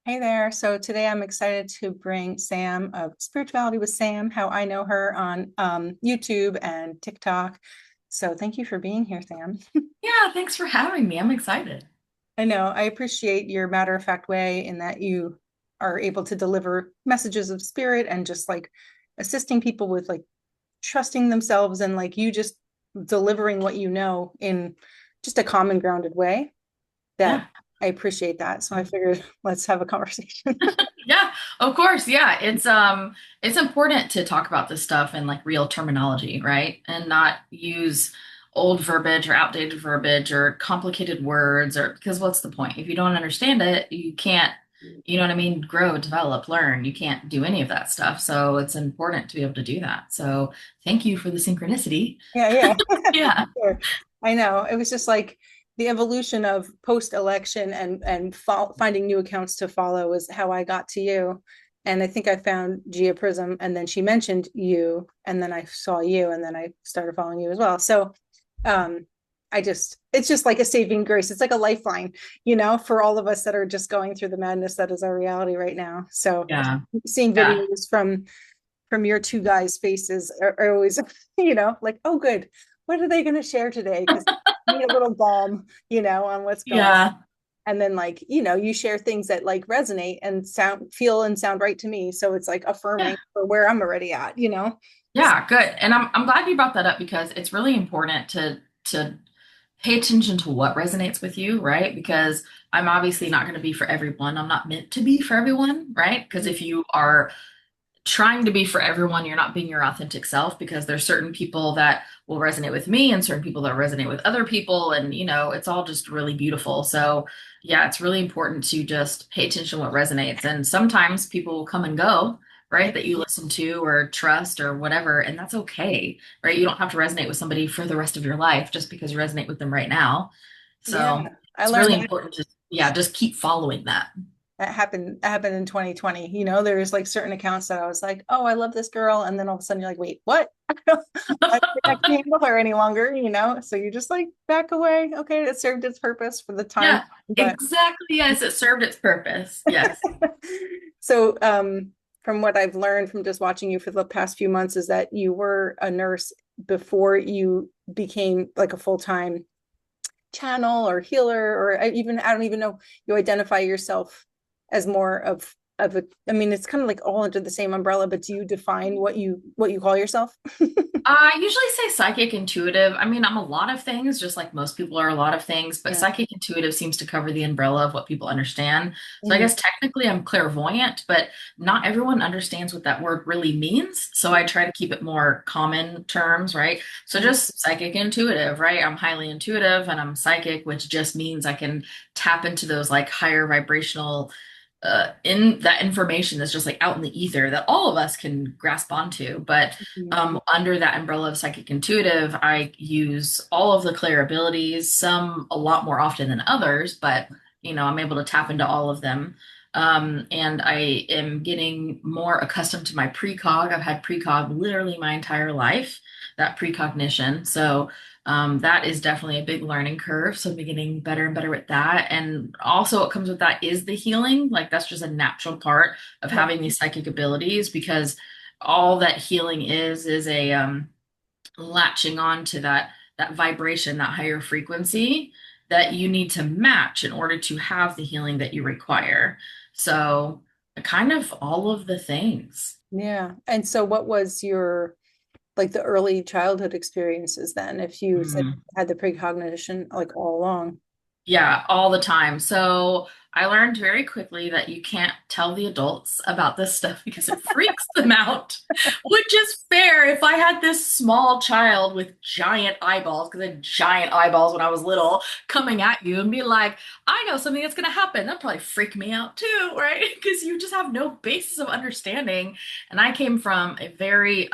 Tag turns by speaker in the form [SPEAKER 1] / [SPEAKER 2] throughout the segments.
[SPEAKER 1] Hey there. So today I'm excited to bring Sam of Spirituality with Sam, how I know her on YouTube and TikTok. So thank you for being here, Sam.
[SPEAKER 2] Yeah, thanks for having me. I'm excited.
[SPEAKER 1] I know I appreciate your matter of fact way in that you are able to deliver messages of spirit and just like assisting people with like trusting themselves and like you just delivering what you know in just a common grounded way that
[SPEAKER 2] Yeah.
[SPEAKER 1] I appreciate that. So I figured let's have a conversation.
[SPEAKER 2] Yeah, of course. Yeah, it's important to talk about this stuff in like real terminology, right? And not use old verbiage or outdated verbiage or complicated words or because what's the point? If you don't understand it, you can't, you know what I mean, grow, develop, learn. You can't do any of that stuff. So it's important to be able to do that. So thank you for the synchronicity.
[SPEAKER 1] Yeah, yeah.
[SPEAKER 2] Yeah.
[SPEAKER 1] Sure. I know. It was just like the evolution of post-election and finding new accounts to follow is how I got to you. And I think I found Gia Prism, and then she mentioned you, and then I saw you, and then I started following you as well. So um it's just like a saving grace. It's like a lifeline, for all of us that are just going through the madness that is our reality right now. So
[SPEAKER 2] Yeah.
[SPEAKER 1] seeing
[SPEAKER 2] Yeah.
[SPEAKER 1] videos from your two guys' faces are always, like, oh, good. What are they going to share today? Because need a little balm, on what's going.
[SPEAKER 2] Yeah.
[SPEAKER 1] And then, like, you share things that like resonate and feel and sound right to me. So it's like
[SPEAKER 2] Yeah.
[SPEAKER 1] affirming for where I'm already at.
[SPEAKER 2] Yeah, good. And I'm glad you brought that up because it's really important to pay attention to what resonates with you, right? Because I'm obviously not going to be for everyone. I'm not meant to be for everyone, right? Because if you are trying to be for everyone, you're not being your authentic self because there's certain people that will resonate with me and certain people that resonate with other people. And, it's all just really beautiful. So, yeah, it's really important to just pay attention to what resonates. And sometimes people will come and go, right, that you listen to or trust or whatever. And that's okay, right? You don't have to resonate with somebody for the rest of your life just because you resonate with them right now.
[SPEAKER 1] Yeah.
[SPEAKER 2] So,
[SPEAKER 1] I
[SPEAKER 2] it's
[SPEAKER 1] learned
[SPEAKER 2] really
[SPEAKER 1] that
[SPEAKER 2] important to, yeah, just keep following that.
[SPEAKER 1] that happened in 2020. There's like certain accounts that I was like, oh, I love this girl. And then all of a sudden you're like, wait, what? I don't think I can handle her any longer. So you just like back away. Okay, it served its purpose for the time.
[SPEAKER 2] Yeah,
[SPEAKER 1] But
[SPEAKER 2] exactly. Yes, it served its purpose. Yes.
[SPEAKER 1] so from what I've learned from just watching you for the past few months is that you were a nurse before you became like a full-time channel or healer, or I don't even know, you identify yourself as more of a, I mean, it's kind of like all under the same umbrella, but do you define what you call yourself?
[SPEAKER 2] I usually say psychic intuitive. I mean, I'm a lot of things, just like most people are a lot of things, but
[SPEAKER 1] Yeah.
[SPEAKER 2] psychic intuitive seems to cover the umbrella of what people understand. So I
[SPEAKER 1] Mhm.
[SPEAKER 2] guess technically I'm clairvoyant, but not everyone understands what that word really means. So I try to keep it more common terms, right? So
[SPEAKER 1] Mhm.
[SPEAKER 2] just psychic intuitive, right? I'm highly intuitive and I'm psychic, which just means I can tap into those like higher vibrational in that information that's just like out in the ether that all of us can grasp onto. But
[SPEAKER 1] Mhm.
[SPEAKER 2] under that umbrella of psychic intuitive, I use all of the clair abilities, some a lot more often than others, but I'm able to tap into all of them. And I am getting more accustomed to my precog. I've had precog literally my entire life, that precognition. So that is definitely a big learning curve. So I'm getting better and better with that. And also what comes with that is the healing. Like that's just a natural part of
[SPEAKER 1] Yeah.
[SPEAKER 2] having these psychic abilities because all that healing is a latching on to that vibration, that higher frequency that you need to match in order to have the healing that you require. So kind of all of the things.
[SPEAKER 1] Yeah. And so what was your like the early childhood experiences then, if you said you
[SPEAKER 2] Mhm.
[SPEAKER 1] had the precognition like all along?
[SPEAKER 2] Yeah, all the time. So I learned very quickly that you can't tell the adults about this stuff because it freaks them out, which is fair. If I had this small child with giant eyeballs, because I had giant eyeballs when I was little, coming at you and be like, I know something that's going to happen, that'd probably freak me out too, right? Because you just have no basis of understanding. And I came from a very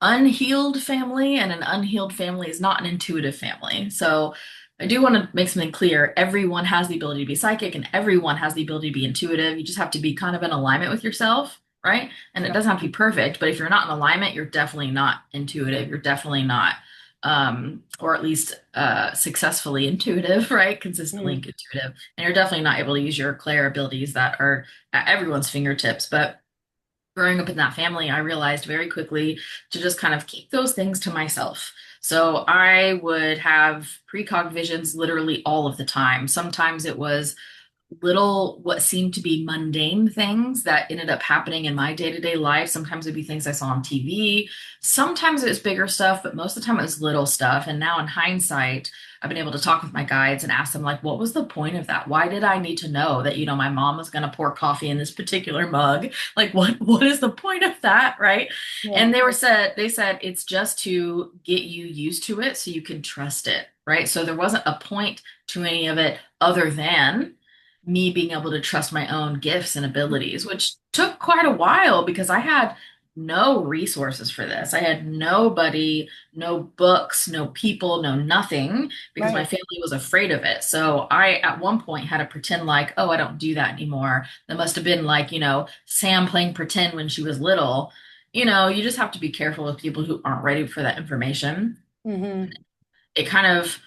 [SPEAKER 2] unhealed family, and an unhealed family is not an intuitive family. So I do want to make something clear. Everyone has the ability to be psychic and everyone has the ability to be intuitive. You just have to be kind of in alignment with yourself, right? And it
[SPEAKER 1] Yeah.
[SPEAKER 2] doesn't have to be perfect, but if you're not in alignment, you're definitely not intuitive. You're definitely not. or at least successfully intuitive, right? Consistently
[SPEAKER 1] Mm.
[SPEAKER 2] intuitive. And you're definitely not able to use your Claire abilities that are at everyone's fingertips. But growing up in that family, I realized very quickly to just kind of keep those things to myself. So I would have precog visions literally all of the time. Sometimes it was little what seemed to be mundane things that ended up happening in my day-to-day life. Sometimes it'd be things I saw on TV. Sometimes it was bigger stuff, but most of the time it was little stuff. And now in hindsight, I've been able to talk with my guides and ask them like, what was the point of that? Why did I need to know that, my mom was going to pour coffee in this particular mug? Like what is the point of that, right?
[SPEAKER 1] Yeah.
[SPEAKER 2] And they said it's just to get you used to it so you can trust it, right? So there wasn't a point to any of it other than me being able to trust my own gifts and abilities, which took quite a while because I had no resources for this. I had nobody, no books, no people, no nothing because my
[SPEAKER 1] Right.
[SPEAKER 2] family was afraid of it. So I, at one point, had to pretend like, oh, I don't do that anymore. That must have been like, Sam playing pretend when she was little. You just have to be careful with people who aren't ready for that information.
[SPEAKER 1] Hmm.
[SPEAKER 2] It kind of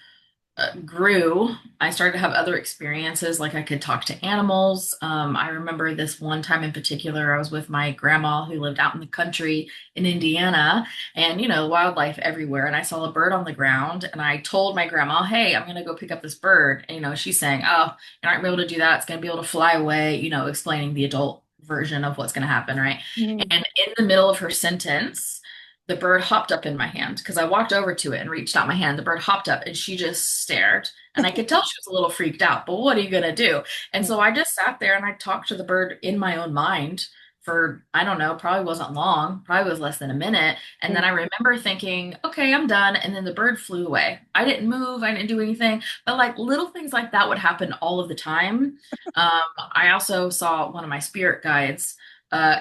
[SPEAKER 2] grew. I started to have other experiences, like I could talk to animals. I remember this one time in particular, I was with my grandma who lived out in the country in Indiana, and wildlife everywhere. And I saw a bird on the ground, and I told my grandma, "Hey, I'm gonna go pick up this bird." And, she's saying, "Oh, you're not gonna be able to do that. It's gonna be able to fly away." Explaining the adult version of what's gonna happen, right?
[SPEAKER 1] Hmm.
[SPEAKER 2] And in the middle of her sentence, the bird hopped up in my hand because I walked over to it and reached out my hand. The bird hopped up and she just stared. And I could tell she was a little freaked out, but what are you going to do? And so I just sat there and I talked to the bird in my own mind for, I don't know, probably wasn't long, probably was less than a minute. And then I remember thinking, okay, I'm done. And then the bird flew away. I didn't move, I didn't do anything, but like little things like that would happen all of the time. I also saw one of my spirit guides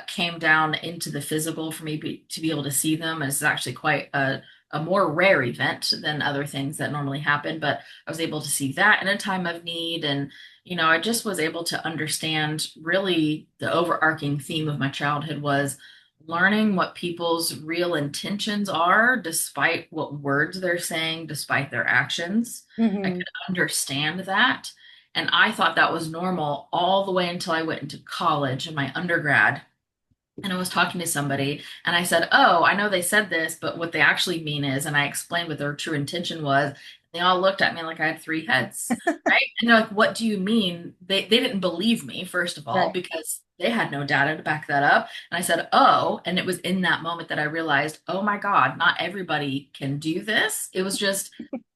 [SPEAKER 2] came down into the physical for me to be able to see them. It's actually quite a more rare event than other things that normally happen, but I was able to see that in a time of need. And, I just was able to understand really the overarching theme of my childhood was learning what people's real intentions are, despite what words they're saying, despite their actions. I
[SPEAKER 1] Hmm.
[SPEAKER 2] could understand that. And I thought that was normal all the way until I went into college and my undergrad. And I was talking to somebody and I said, "Oh, I know they said this, but what they actually mean is," and I explained what their true intention was. They all looked at me like I had three heads, right? And they're like, "What do you mean?" They didn't believe me, first of all,
[SPEAKER 1] Right.
[SPEAKER 2] because they had no data to back that up. And I said, "Oh," and it was in that moment that I realized, oh my God, not everybody can do this. It was just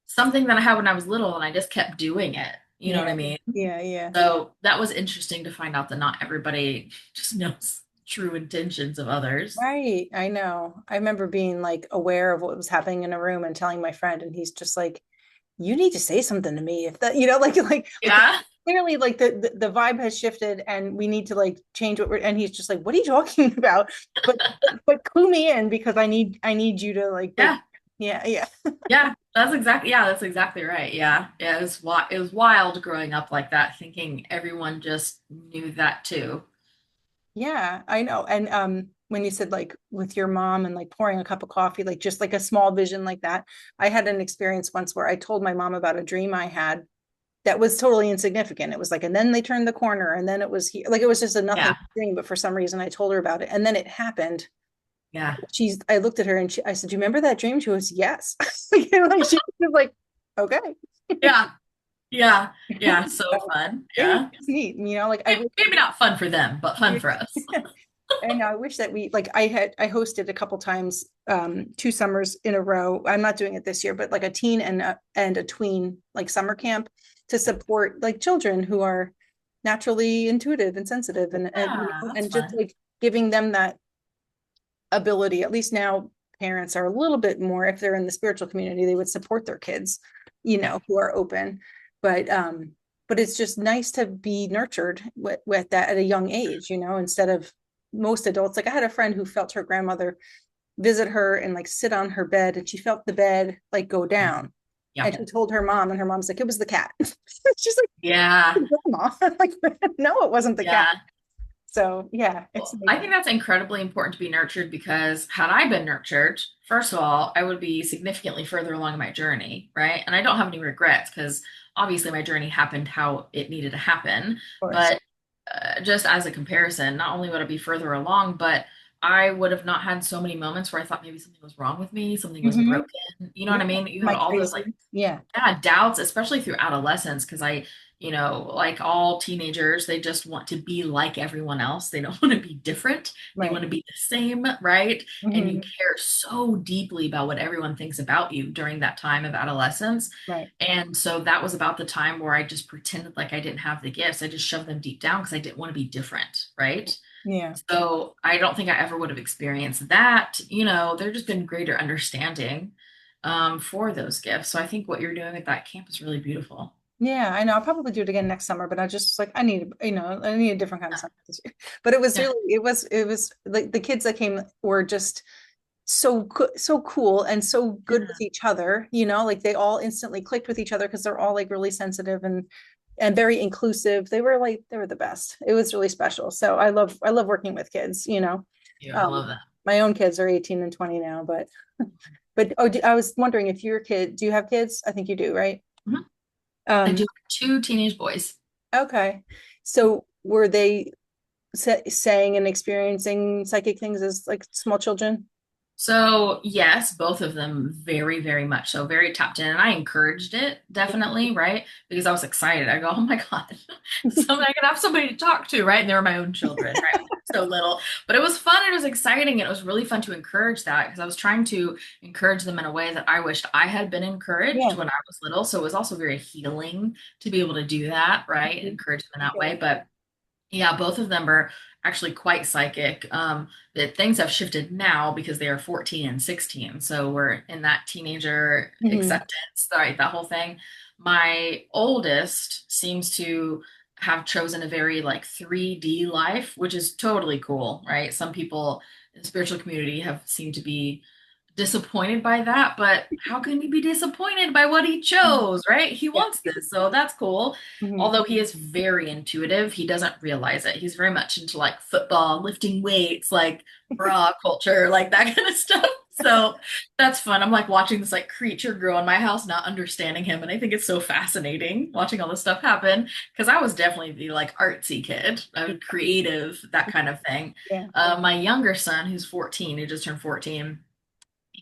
[SPEAKER 2] something that I had when I was little and I just kept doing it. You know
[SPEAKER 1] Yeah.
[SPEAKER 2] what I mean?
[SPEAKER 1] Yeah. Yeah.
[SPEAKER 2] So that was interesting to find out that not everybody just knows true intentions of others.
[SPEAKER 1] Right. I know. I remember being like aware of what was happening in a room and telling my friend, and he's just like, you need to say something to me if that, like
[SPEAKER 2] Yeah.
[SPEAKER 1] clearly like the vibe has shifted and we need to like change what we're, and he's just like, what are you talking about? But clue me in because I need you to like break.
[SPEAKER 2] Yeah.
[SPEAKER 1] Yeah. Yeah.
[SPEAKER 2] That's exactly right. Yeah. Yeah. It was wild growing up like that, thinking everyone just knew that too.
[SPEAKER 1] Yeah, I know. And when you said like with your mom and like pouring a cup of coffee, like just like a small vision like that, I had an experience once where I told my mom about a dream I had that was totally insignificant. It was like, and then they turned the corner, and then it was here. Like it was just a nothing
[SPEAKER 2] Yeah.
[SPEAKER 1] dream, but for some reason I told her about it, and then it happened.
[SPEAKER 2] Yeah.
[SPEAKER 1] I looked at her and I said, "Do you remember that dream?" She goes, "Yes." Like she was like, "Okay."
[SPEAKER 2] Yeah. Yeah. Yeah. So
[SPEAKER 1] So
[SPEAKER 2] fun.
[SPEAKER 1] it
[SPEAKER 2] Yeah.
[SPEAKER 1] was neat, like I wish.
[SPEAKER 2] Maybe not fun for them, but fun for us.
[SPEAKER 1] I know. I wish that we like I hosted a couple times 2 summers in a row. I'm not doing it this year, but like a teen and a tween like summer camp to support like children who are naturally intuitive and sensitive and
[SPEAKER 2] Yeah. That's
[SPEAKER 1] and just
[SPEAKER 2] fun.
[SPEAKER 1] like giving them that ability. At least now parents are a little bit more, if they're in the spiritual community, they would support their kids,
[SPEAKER 2] Yeah.
[SPEAKER 1] who are open. But it's just nice to be nurtured with that at a young age, instead of most adults. Like I had a friend who felt her grandmother visit her and like sit on her bed, and she felt the bed like go down.
[SPEAKER 2] Yeah.
[SPEAKER 1] And she told her mom, and her mom's like, it was the cat. She's like,
[SPEAKER 2] Yeah.
[SPEAKER 1] grandma. Like, no, it wasn't the cat.
[SPEAKER 2] Yeah.
[SPEAKER 1] So yeah, it's
[SPEAKER 2] Well, I
[SPEAKER 1] amazing.
[SPEAKER 2] think that's incredibly important to be nurtured because had I been nurtured, first of all, I would be significantly further along my journey, right? And I don't have any regrets because obviously my journey happened how it needed to happen.
[SPEAKER 1] Of course.
[SPEAKER 2] But just as a comparison, not only would I be further along, but I would have not had so many moments where I thought maybe something was wrong with me, something was
[SPEAKER 1] Hmm.
[SPEAKER 2] broken. You know
[SPEAKER 1] Yeah.
[SPEAKER 2] what I mean? You
[SPEAKER 1] Am
[SPEAKER 2] have
[SPEAKER 1] I
[SPEAKER 2] all those
[SPEAKER 1] crazy?
[SPEAKER 2] like
[SPEAKER 1] Yeah.
[SPEAKER 2] yeah, doubts, especially through adolescence, because like all teenagers, they just want to be like everyone else. They don't want to be different. They
[SPEAKER 1] Right.
[SPEAKER 2] want to be the same, right? And you
[SPEAKER 1] Hmm.
[SPEAKER 2] care so deeply about what everyone thinks about you during that time of adolescence.
[SPEAKER 1] Right.
[SPEAKER 2] And so that was about the time where I just pretended like I didn't have the gifts. I just shoved them deep down because I didn't want to be different, right?
[SPEAKER 1] Yeah.
[SPEAKER 2] So I don't think I ever would have experienced that. There just been greater understanding for those gifts. So I think what you're doing at that camp is really beautiful.
[SPEAKER 1] Yeah, I know. I'll probably do it again next summer, but I just like I need a different kind of summer this year. But
[SPEAKER 2] Yeah.
[SPEAKER 1] it was like the kids that came were just so cool and so good
[SPEAKER 2] Yeah.
[SPEAKER 1] with each other, like they all instantly clicked with each other because they're all like really sensitive and very inclusive. They were the best. It was really special. So I love working with kids.
[SPEAKER 2] Yeah, I
[SPEAKER 1] Um,
[SPEAKER 2] love that.
[SPEAKER 1] my own kids are 18 and 20 now, but I was wondering if your kid, do you have kids? I think you do, right?
[SPEAKER 2] Mhm. I do
[SPEAKER 1] Um,
[SPEAKER 2] have two teenage boys.
[SPEAKER 1] okay. So were they saying and experiencing psychic things as like small children?
[SPEAKER 2] So, yes, both of them very, very much so, very tapped in. And I encouraged it definitely, right? Because I was excited. I go, oh my God, somebody I can have somebody to talk to, right? And they were my own children, right? So little. But it was fun. It was exciting. And it was really fun to encourage that because I was trying to encourage them in a way that I wished I had been encouraged
[SPEAKER 1] Yeah.
[SPEAKER 2] when I was little. So it was also very healing to be able to do that, right? And encourage them in that way. But yeah, both of them are actually quite psychic. That things have shifted now because they are 14 and 16. So we're in that teenager
[SPEAKER 1] Hmm.
[SPEAKER 2] acceptance, right? That whole thing. My oldest seems to have chosen a very like 3D life, which is totally cool, right? Some people in the spiritual community have seemed to be disappointed by that, but how can he be disappointed by what he chose, right? He
[SPEAKER 1] Yeah.
[SPEAKER 2] wants this, so that's cool.
[SPEAKER 1] Hmm.
[SPEAKER 2] Although he is very intuitive, he doesn't realize it. He's very much into like football, lifting weights, like bra culture, like that kind of stuff. So that's fun. I'm like watching this like creature grow in my house, not understanding him. And I think it's so fascinating watching all this stuff happen because I was definitely the like artsy kid, I was creative, that kind of thing.
[SPEAKER 1] Yeah.
[SPEAKER 2] My younger son, who's 14, who just turned 14,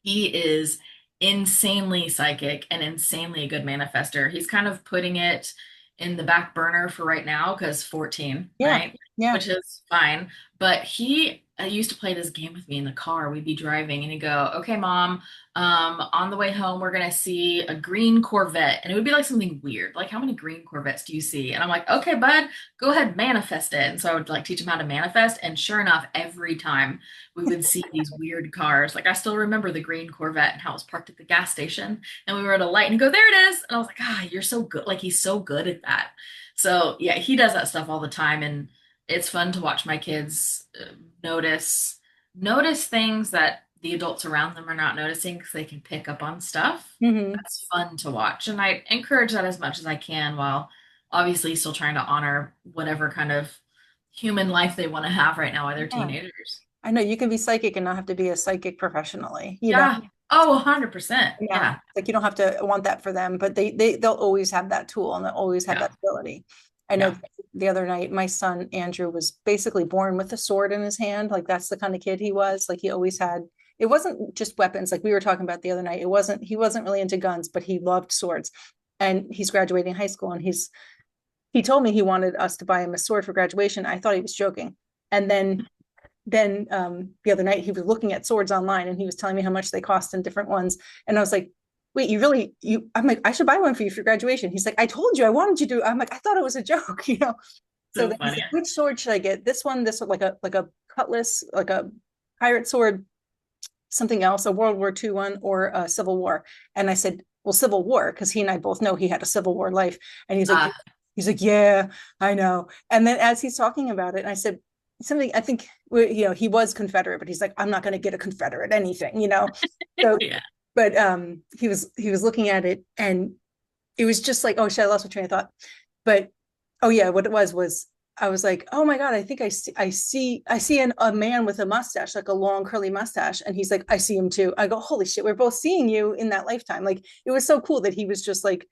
[SPEAKER 2] he is insanely psychic and insanely a good manifester. He's kind of putting it in the back burner for right now because 14,
[SPEAKER 1] Yeah.
[SPEAKER 2] right?
[SPEAKER 1] Yeah.
[SPEAKER 2] Which is fine. But he used to play this game with me in the car. We'd be driving and he'd go, okay, mom, on the way home, we're going to see a green Corvette. And it would be like something weird. Like, how many green Corvettes do you see? And I'm like, okay, bud, go ahead, manifest it. And so I would like teach him how to manifest. And sure enough, every time we would see these weird cars. Like I still remember the green Corvette and how it was parked at the gas station. And we were at a light and he go, there it is. And I was like, ah, you're so good. Like he's so good at that. So yeah, he does that stuff all the time. And it's fun to watch my kids notice things that the adults around them are not noticing because they can pick up on stuff.
[SPEAKER 1] Hmm.
[SPEAKER 2] That's fun to watch. And I encourage that as much as I can while obviously still trying to honor whatever kind of human life they want to have right now while they're
[SPEAKER 1] Yeah.
[SPEAKER 2] teenagers.
[SPEAKER 1] I know you can be psychic and not have to be a psychic professionally.
[SPEAKER 2] Yeah. Oh, 100%.
[SPEAKER 1] Yeah.
[SPEAKER 2] Yeah.
[SPEAKER 1] Like you don't have to want that for them, but they'll always have that tool and they'll always have
[SPEAKER 2] Yeah.
[SPEAKER 1] that ability. I know
[SPEAKER 2] Yeah.
[SPEAKER 1] the other night, my son Andrew was basically born with a sword in his hand. Like that's the kind of kid he was. Like he always had, it wasn't just weapons, like we were talking about the other night. He wasn't really into guns, but he loved swords. And he's graduating high school and he told me he wanted us to buy him a sword for graduation. I thought he was joking. And then the other night he was looking at swords online and he was telling me how much they cost in different ones. And I was like, wait, I'm like, I should buy one for you for graduation. He's like, I told you I wanted you to. I'm like, I thought it was a joke. So
[SPEAKER 2] So
[SPEAKER 1] then he's
[SPEAKER 2] funny.
[SPEAKER 1] like, which sword should I get? This one, like a cutlass, like a pirate sword, something else, a World War II one or a Civil War. And I said, well, Civil War, because he and I both know he had a Civil War life. And
[SPEAKER 2] Uh,
[SPEAKER 1] he's like, yeah, I know. And then as he's talking about it, I said something, I think, he was Confederate, but he's like, I'm not going to get a Confederate anything. So,
[SPEAKER 2] yeah.
[SPEAKER 1] but he was looking at it and it was just like, oh shit, I lost my train of thought. But oh yeah, what it was I was like, oh my God, I think I see a man with a mustache, like a long curly mustache. And he's like, I see him too. I go, holy shit, we're both seeing you in that lifetime. Like it was so cool that he was just like,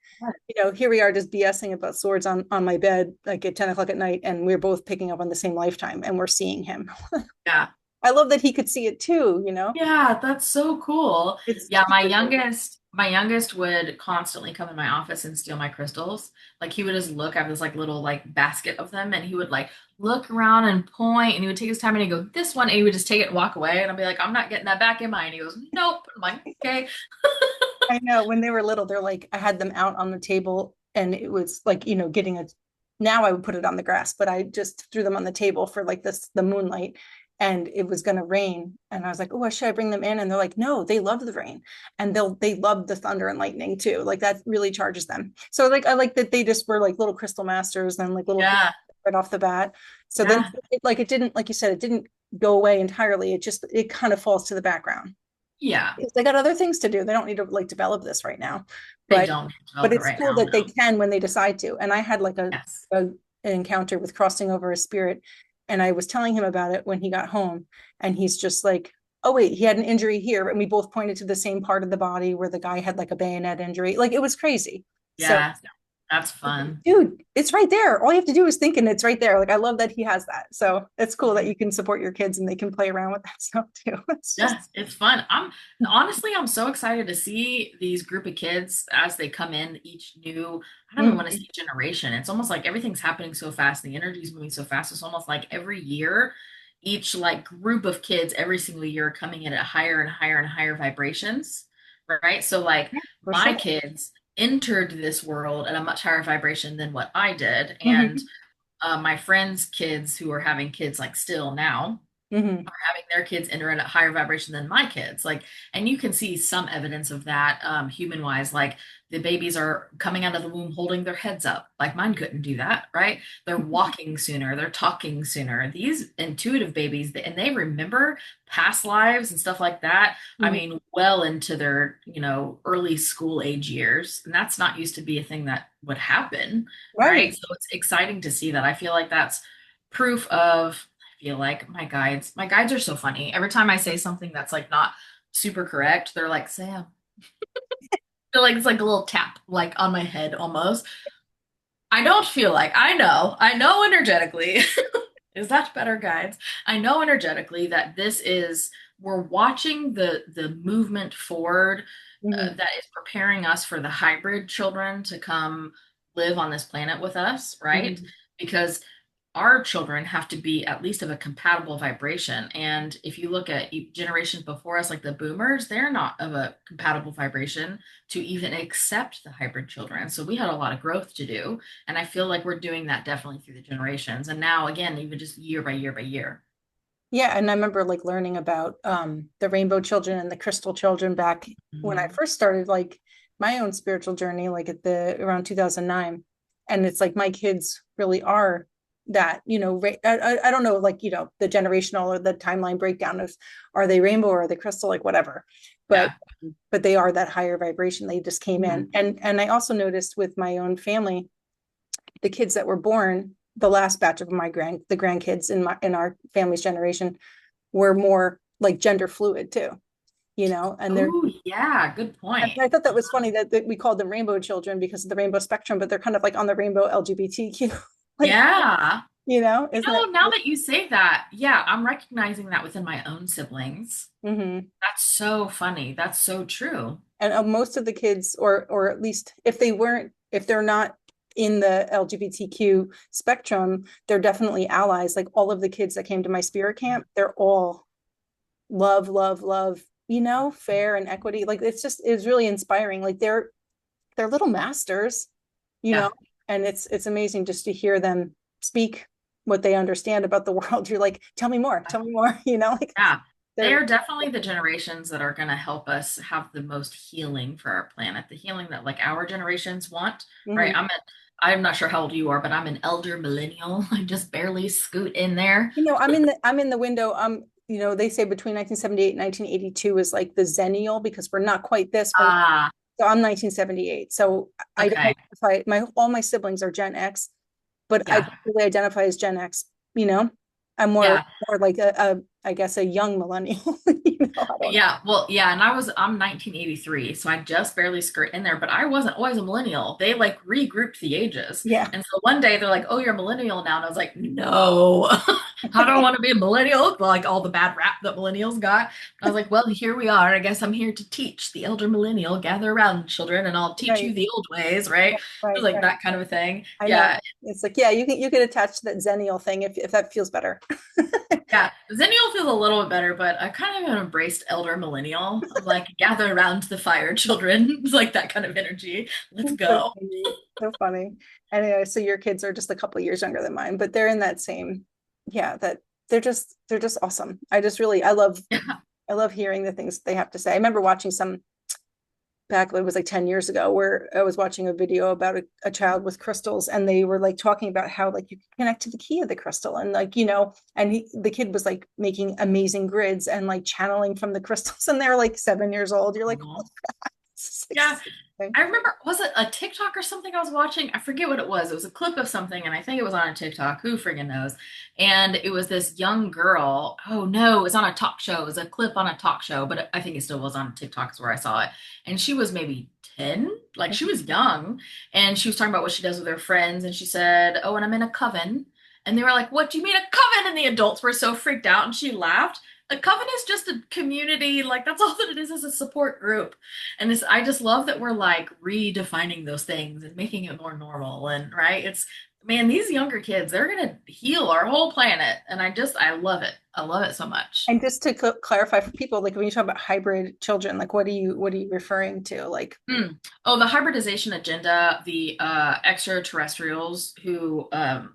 [SPEAKER 1] here we are just BSing about swords on my bed, like at 10 o'clock at night. And we're both picking up on the same lifetime and we're seeing him.
[SPEAKER 2] Yeah.
[SPEAKER 1] I love that he could see it too.
[SPEAKER 2] Yeah, that's so cool.
[SPEAKER 1] It's
[SPEAKER 2] Yeah, my youngest would constantly come in my office and steal my crystals. Like he would just look, I have this like little like basket of them and he would like look around and point and he would take his time and he'd go, this one, and he would just take it and walk away. And I'd be like, I'm not getting that back in mine. He goes, nope. I'm like, okay.
[SPEAKER 1] I know when they were little, they're like, I had them out on the table and it was like, getting now I would put it on the grass, but I just threw them on the table for like the moonlight and it was going to rain. And I was like, oh, should I bring them in? And they're like, no, they love the rain and they love the thunder and lightning too. Like that really charges them. So like, I like that they just were like little crystal masters and like little
[SPEAKER 2] Yeah,
[SPEAKER 1] right off the bat. So then
[SPEAKER 2] yeah,
[SPEAKER 1] it didn't, like you said, it didn't go away entirely. It kind of falls to the background.
[SPEAKER 2] yeah.
[SPEAKER 1] They got other things to do. They don't need to like develop this right now.
[SPEAKER 2] They
[SPEAKER 1] But
[SPEAKER 2] don't
[SPEAKER 1] but
[SPEAKER 2] develop it
[SPEAKER 1] it's
[SPEAKER 2] right
[SPEAKER 1] cool
[SPEAKER 2] now,
[SPEAKER 1] that they
[SPEAKER 2] no.
[SPEAKER 1] can when they decide to. And I had like
[SPEAKER 2] Yes.
[SPEAKER 1] an encounter with crossing over a spirit, and I was telling him about it when he got home, and he's just like, "Oh wait, he had an injury here," and we both pointed to the same part of the body where the guy had like a bayonet injury. Like it was crazy. So
[SPEAKER 2] Yeah, that's fun.
[SPEAKER 1] dude, it's right there. All you have to do is think, and it's right there. Like I love that he has that. So it's cool that
[SPEAKER 2] Mhm.
[SPEAKER 1] you can support your kids and they can play around with that stuff too. It's just
[SPEAKER 2] Yes, it's fun. I'm so excited to see these group of kids as they come in each new, I don't even want to
[SPEAKER 1] Mhm.
[SPEAKER 2] say generation. It's almost like everything's happening so fast, the energy is moving so fast. It's almost like every year, each like group of kids every single year are coming in at higher and higher and higher vibrations, right? So like
[SPEAKER 1] Yeah, for
[SPEAKER 2] my
[SPEAKER 1] sure.
[SPEAKER 2] kids entered this world at a much higher vibration than what I did, and
[SPEAKER 1] Hmm.
[SPEAKER 2] my friends' kids who are having kids like still now
[SPEAKER 1] Hmm.
[SPEAKER 2] are having their kids enter at a higher vibration than my kids. Like, and you can see some evidence of that, human wise. Like the babies are coming out of the womb holding their heads up. Like mine couldn't do that, right? They're walking sooner, they're talking sooner. These intuitive babies, and they remember past lives and stuff like that. I
[SPEAKER 1] Hmm.
[SPEAKER 2] mean, well into their, early school age years. And that's not used to be a thing that would happen, right?
[SPEAKER 1] Right.
[SPEAKER 2] So it's exciting to see that. I feel like that's proof of, feel like my guides are so funny. Every time I say something that's like not super correct, they're like, Sam. Feel like it's like a little tap like on my head almost. I don't feel like I know energetically. Is that better, guides? I know energetically that this is we're watching the movement forward,
[SPEAKER 1] Hmm.
[SPEAKER 2] that is preparing us for the hybrid children to come live on this planet with us, right?
[SPEAKER 1] Hmm.
[SPEAKER 2] Because our children have to be at least of a compatible vibration. And if you look at generations before us, like the boomers, they're not of a compatible vibration to even accept the hybrid children. So we had a lot of growth to do. And I feel like we're doing that definitely through the generations. And now, again, even just year by year by year.
[SPEAKER 1] Yeah, and I remember like learning about the rainbow children and the crystal children back when I
[SPEAKER 2] Mhm.
[SPEAKER 1] first started like my own spiritual journey, like at the around 2009. And it's like my kids really are that, I don't know, like, the generational or the timeline breakdown of are they rainbow or are they crystal, like whatever. But
[SPEAKER 2] Yeah.
[SPEAKER 1] but they are that higher vibration. They just came in.
[SPEAKER 2] Mhm.
[SPEAKER 1] And I also noticed with my own family, the kids that were born, the last batch of the grandkids in our family's generation were more like gender fluid too, and
[SPEAKER 2] Oh, yeah. Good point.
[SPEAKER 1] I thought that was funny that we called them rainbow children because of the rainbow spectrum, but they're kind of like on the rainbow LGBTQ, like,
[SPEAKER 2] Yeah.
[SPEAKER 1] isn't that
[SPEAKER 2] Now that you say that, yeah, I'm recognizing that within my own siblings.
[SPEAKER 1] hmm
[SPEAKER 2] That's so funny. That's so true.
[SPEAKER 1] and most of the kids, or at least if they're not in the LGBTQ spectrum, they're definitely allies. Like all of the kids that came to my spirit camp, they're all love, love, love, fair and equity. Like it's really inspiring. Like they're little masters, you
[SPEAKER 2] Yeah.
[SPEAKER 1] know, and it's amazing just to hear them speak what they understand about the world. You're like, tell me more, like
[SPEAKER 2] Yeah. They
[SPEAKER 1] they're
[SPEAKER 2] are definitely the generations that are going to help us have the most healing for our planet, the healing that like our generations want, right?
[SPEAKER 1] mhm.
[SPEAKER 2] I'm not sure how old you are, but I'm an elder millennial. I just barely scoot in there.
[SPEAKER 1] I'm in the window. They say between 1978 and 1982 is like the zennial because we're not quite this, we're not,
[SPEAKER 2] Ah,
[SPEAKER 1] so I'm 1978. So I
[SPEAKER 2] okay.
[SPEAKER 1] identify all my siblings are Gen X. but I
[SPEAKER 2] Yeah.
[SPEAKER 1] don't really identify as Gen X, you know? I'm
[SPEAKER 2] Yeah.
[SPEAKER 1] more like I guess a young millennial, I don't know.
[SPEAKER 2] Yeah, well, yeah, and I'm 1983, so I just barely skirt in there, but I wasn't always a millennial. They like regrouped the ages.
[SPEAKER 1] Yeah.
[SPEAKER 2] And so one day they're like, "Oh, you're a millennial now." And I was like, "No. I don't want to be a millennial." Like all the bad rap that millennials got. I was like, "Well, here we are. I guess I'm here to teach the elder millennial. Gather around, children, and I'll teach you
[SPEAKER 1] Right.
[SPEAKER 2] the old ways," right? It was
[SPEAKER 1] Right.
[SPEAKER 2] like
[SPEAKER 1] Right.
[SPEAKER 2] that kind of a thing.
[SPEAKER 1] I know.
[SPEAKER 2] Yeah,
[SPEAKER 1] It's like, yeah, you can attach to that Zennial thing if that feels better.
[SPEAKER 2] yeah, Zennial feels a little bit better, but I kind of embraced elder millennial. I'm like, gather around the fire, children. It's like that kind of energy. Let's
[SPEAKER 1] So
[SPEAKER 2] go.
[SPEAKER 1] funny. So funny. Anyway, so your kids are just a couple years younger than mine, but they're in that same, yeah, that they're just awesome.
[SPEAKER 2] Yeah.
[SPEAKER 1] I love hearing the things they have to say. I remember watching some back, it was like 10 years ago, where I was watching a video about a child with crystals, and they were like talking about how like you can connect to the key of the crystal, and like, and the kid was like making amazing grids and like channeling from the crystals, and they're like 7 years old. You're like,
[SPEAKER 2] Aw.
[SPEAKER 1] this is like
[SPEAKER 2] Yeah.
[SPEAKER 1] so amazing.
[SPEAKER 2] I remember, was it a TikTok or something I was watching? I forget what it was. It was a clip of something, and I think it was on a TikTok. Who friggin' knows? And it was this young girl. Oh no, it was on a talk show. It was a clip on a talk show, but I think it still was on TikTok is where I saw it. And she was maybe 10, like she was young, and she was talking about what she does with her friends, and she said, "Oh, and I'm in a coven." And they were like, "What do you mean a coven?" And the adults were so freaked out, and she laughed. A coven is just a community, like that's all that it is a support group. And this, I just love that we're like redefining those things and making it more normal. And right, it's man, these younger kids, they're gonna heal our whole planet. And I love it. I love it so much.
[SPEAKER 1] And just to clarify for people, like when you talk about hybrid children, like what are you referring to? Like,
[SPEAKER 2] Hmm. Oh, the hybridization agenda, the extraterrestrials who,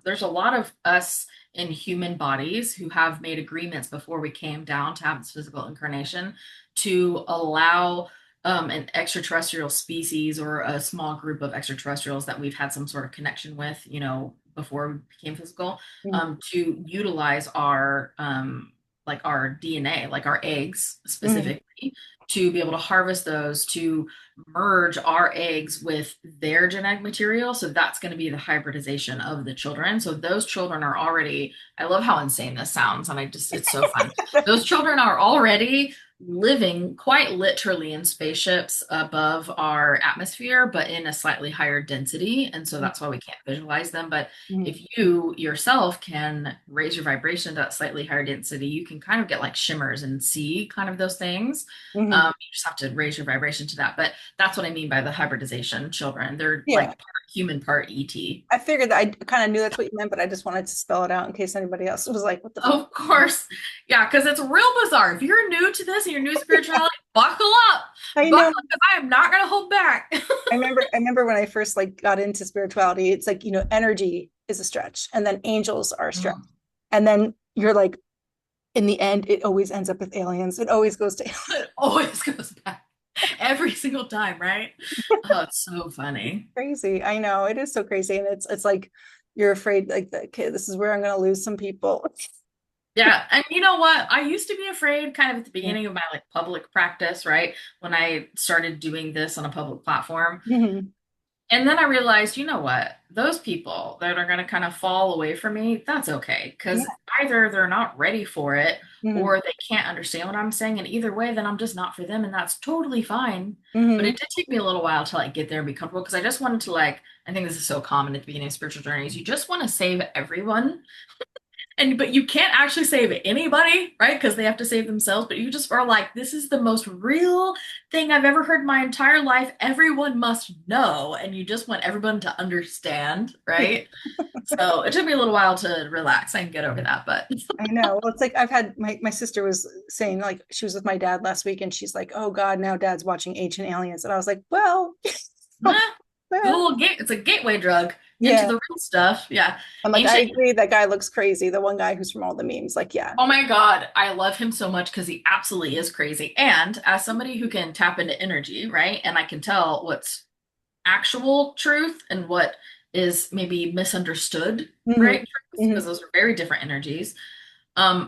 [SPEAKER 2] there's a lot of us in human bodies who have made agreements before we came down to have this physical incarnation to allow an extraterrestrial species or a small group of extraterrestrials that we've had some sort of connection with, before we became physical,
[SPEAKER 1] mhm,
[SPEAKER 2] to utilize our like our DNA, like our eggs
[SPEAKER 1] mhm,
[SPEAKER 2] specifically, to be able to harvest those to merge our eggs with their genetic material. So that's going to be the hybridization of the children. So those children are already, I love how insane this sounds. And it's so fun. Those children are already living quite literally in spaceships above our atmosphere, but in a slightly higher density. And so that's why we can't visualize them. But
[SPEAKER 1] mhm,
[SPEAKER 2] if you yourself can raise your vibration to that slightly higher density, you can kind of get like shimmers and see kind of those things.
[SPEAKER 1] mhm.
[SPEAKER 2] You just have to raise your vibration to that. But that's what I mean by the hybridization children. They're like
[SPEAKER 1] Yeah.
[SPEAKER 2] part human, part ET.
[SPEAKER 1] I figured that I kind of knew that's what you meant, but I just wanted to spell it out in case anybody else was like, what the fuck?
[SPEAKER 2] Of course. Yeah, because it's real bizarre. If you're new to this and you're new to spirituality, buckle up.
[SPEAKER 1] I
[SPEAKER 2] Buckle
[SPEAKER 1] know.
[SPEAKER 2] up because I am not going to hold back.
[SPEAKER 1] I remember when I first like got into spirituality, it's like, energy is a stretch, and then angels are a stretch. And then you're like, in the end, it always ends up with aliens. It always goes to
[SPEAKER 2] It always goes back every single time, right? Oh, it's so funny.
[SPEAKER 1] crazy. I know it is so crazy. And it's like you're afraid like that kid, this is where I'm gonna lose some people.
[SPEAKER 2] Yeah, and you know what? I used to be afraid kind of at the
[SPEAKER 1] Yeah.
[SPEAKER 2] beginning of my like public practice, right? When I started doing this on a public platform.
[SPEAKER 1] Mhm.
[SPEAKER 2] And then I realized, you know what? Those people that are going to kind of fall away from me, that's okay.
[SPEAKER 1] Yeah.
[SPEAKER 2] Because either they're not ready for it
[SPEAKER 1] Mhm.
[SPEAKER 2] or they can't understand what I'm saying. And either way, then I'm just not for them. And that's totally fine. But
[SPEAKER 1] Mhm.
[SPEAKER 2] it did take me a little while to like get there and be comfortable because I just wanted to like, I think this is so common at the beginning of spiritual journeys. You just want to save everyone and but you can't actually save anybody, right? Because they have to save themselves. But you just are like, this is the most real thing I've ever heard in my entire life. Everyone must know, and you just want everyone to understand,
[SPEAKER 1] Yeah.
[SPEAKER 2] right? So it took me a little while to relax and get over that, but
[SPEAKER 1] I know. Well, it's like I've had my sister was saying like she was with my dad last week, and she's like, "Oh God, now Dad's watching Ancient Aliens," and I was like, "Well,
[SPEAKER 2] eh, the
[SPEAKER 1] well,
[SPEAKER 2] little gate, it's a gateway drug into
[SPEAKER 1] yeah."
[SPEAKER 2] the real stuff. Yeah.
[SPEAKER 1] I'm like, I
[SPEAKER 2] Ancient.
[SPEAKER 1] agree. That guy looks crazy. The one guy who's from all the memes, like, yeah,
[SPEAKER 2] Oh my God, I love him so much because he absolutely is crazy. And as somebody who can tap into energy, right? And I can tell what's actual truth and what is maybe misunderstood,
[SPEAKER 1] hmm
[SPEAKER 2] right? Truth, because
[SPEAKER 1] hmm
[SPEAKER 2] those are very different energies.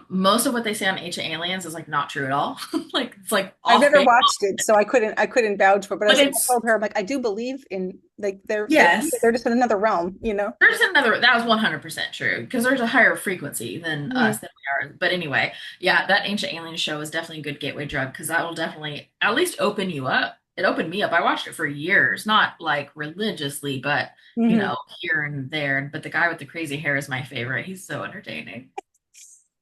[SPEAKER 2] Most of what they say on Ancient Aliens is like not true at all. Like it's like
[SPEAKER 1] I've
[SPEAKER 2] all
[SPEAKER 1] never
[SPEAKER 2] fake,
[SPEAKER 1] watched it, so I couldn't vouch for it. But
[SPEAKER 2] but
[SPEAKER 1] I
[SPEAKER 2] it's
[SPEAKER 1] told her, I'm like, I do believe in Like
[SPEAKER 2] Yes.
[SPEAKER 1] they're just in another realm, you know?
[SPEAKER 2] There's another, that was 100% true because there's a higher frequency than
[SPEAKER 1] Mhm.
[SPEAKER 2] us than we are. But anyway, yeah, that Ancient Alien show is definitely a good gateway drug because that will definitely at least open you up. It opened me up. I watched it for years, not like religiously, but
[SPEAKER 1] Mhm.
[SPEAKER 2] here and there. But the guy with the crazy hair is my favorite. He's so entertaining.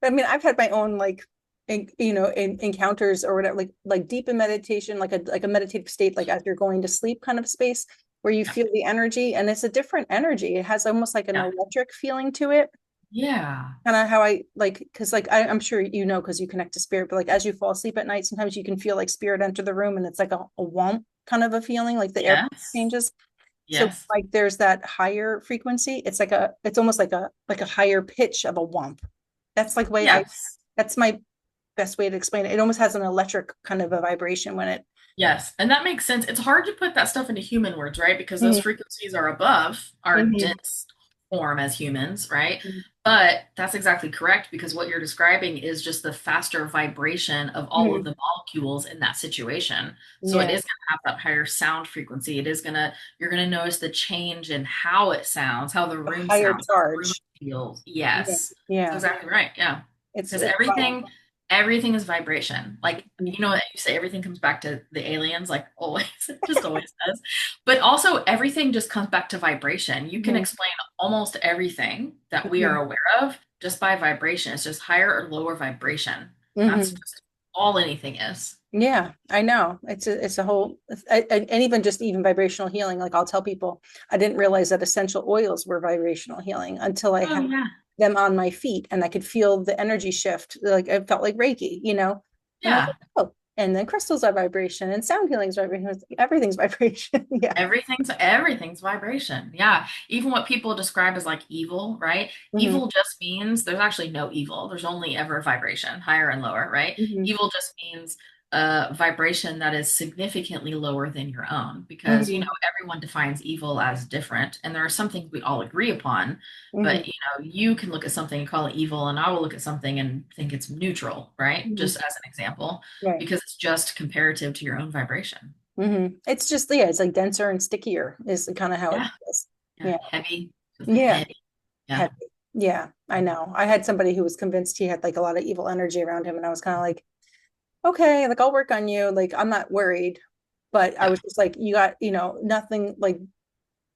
[SPEAKER 1] I mean, I've had my own like encounters or whatever, like deep in meditation, like a meditative state, like as you're going to sleep kind of space where you
[SPEAKER 2] Yeah.
[SPEAKER 1] feel the energy and it's a different energy. It has almost like an
[SPEAKER 2] Yeah.
[SPEAKER 1] electric feeling to it.
[SPEAKER 2] Yeah.
[SPEAKER 1] Kind of how I like, because like I'm sure you know because you connect to spirit, but like as you fall asleep at night, sometimes you can feel like spirit enter the room and it's like a womp kind of a feeling, like the air
[SPEAKER 2] Yes.
[SPEAKER 1] changes. So
[SPEAKER 2] Yes.
[SPEAKER 1] like there's that higher frequency. It's almost like a higher pitch of a womp. That's like the way
[SPEAKER 2] Yes.
[SPEAKER 1] that's my best way to explain it. It almost has an electric kind of a vibration when it.
[SPEAKER 2] Yes, and that makes sense. It's hard to put that stuff into human words, right? Because those
[SPEAKER 1] Mhm,
[SPEAKER 2] frequencies are above our
[SPEAKER 1] mhm,
[SPEAKER 2] dense form as humans, right?
[SPEAKER 1] mhm,
[SPEAKER 2] But that's exactly correct because what you're describing is just the faster vibration of all of
[SPEAKER 1] mhm.
[SPEAKER 2] the molecules in that situation. So it
[SPEAKER 1] Yeah,
[SPEAKER 2] is going to have that higher sound frequency. You're going to notice the change in how it sounds, how the
[SPEAKER 1] a
[SPEAKER 2] room
[SPEAKER 1] higher
[SPEAKER 2] sounds, how the room
[SPEAKER 1] charge.
[SPEAKER 2] feels.
[SPEAKER 1] Yeah,
[SPEAKER 2] Yes, that's
[SPEAKER 1] yeah.
[SPEAKER 2] exactly right. Yeah. Because
[SPEAKER 1] It's wow.
[SPEAKER 2] everything is vibration. Like,
[SPEAKER 1] Mhm,
[SPEAKER 2] you say everything comes back to the aliens, like always, it just always does. But also everything just comes back to vibration. You can
[SPEAKER 1] mhm,
[SPEAKER 2] explain almost everything that we are
[SPEAKER 1] mhm,
[SPEAKER 2] aware of just by vibration. It's just higher or lower vibration. That's
[SPEAKER 1] mhm.
[SPEAKER 2] just all anything is.
[SPEAKER 1] Yeah, I know. It's a whole and even just even vibrational healing. Like I'll tell people, I didn't realize that essential oils were vibrational healing until I
[SPEAKER 2] Oh
[SPEAKER 1] had
[SPEAKER 2] yeah.
[SPEAKER 1] them on my feet and I could feel the energy shift. Like it felt like Reiki, you know? And I was
[SPEAKER 2] Yeah.
[SPEAKER 1] like, oh, and then crystals are vibration and sound healing is vibration. Everything's vibration. Yeah.
[SPEAKER 2] Everything's vibration. Yeah. Even what people describe as like evil, right?
[SPEAKER 1] Hmm.
[SPEAKER 2] Evil just means there's actually no evil. There's only ever vibration, higher and lower, right?
[SPEAKER 1] Hmm.
[SPEAKER 2] Evil just means a vibration that is significantly lower than your own because,
[SPEAKER 1] Hmm.
[SPEAKER 2] everyone defines evil as different. And there are some things we all agree upon,
[SPEAKER 1] Hmm.
[SPEAKER 2] but, you can look at something and call it evil, and I will look at something and think it's neutral, right?
[SPEAKER 1] Hmm.
[SPEAKER 2] Just as an example,
[SPEAKER 1] Right.
[SPEAKER 2] because it's just comparative to your own vibration.
[SPEAKER 1] Hmm. It's just, yeah, it's like denser and stickier is kind of how it
[SPEAKER 2] Yeah.
[SPEAKER 1] feels.
[SPEAKER 2] Yeah.
[SPEAKER 1] Yeah.
[SPEAKER 2] Heavy. It's
[SPEAKER 1] Yeah.
[SPEAKER 2] heavy. Yeah.
[SPEAKER 1] Heavy. Yeah, I know. I had somebody who was convinced he had like a lot of evil energy around him, and I was kind of like, okay, like I'll work on you. Like I'm not worried, but I
[SPEAKER 2] Yep.
[SPEAKER 1] was just like, you got, nothing like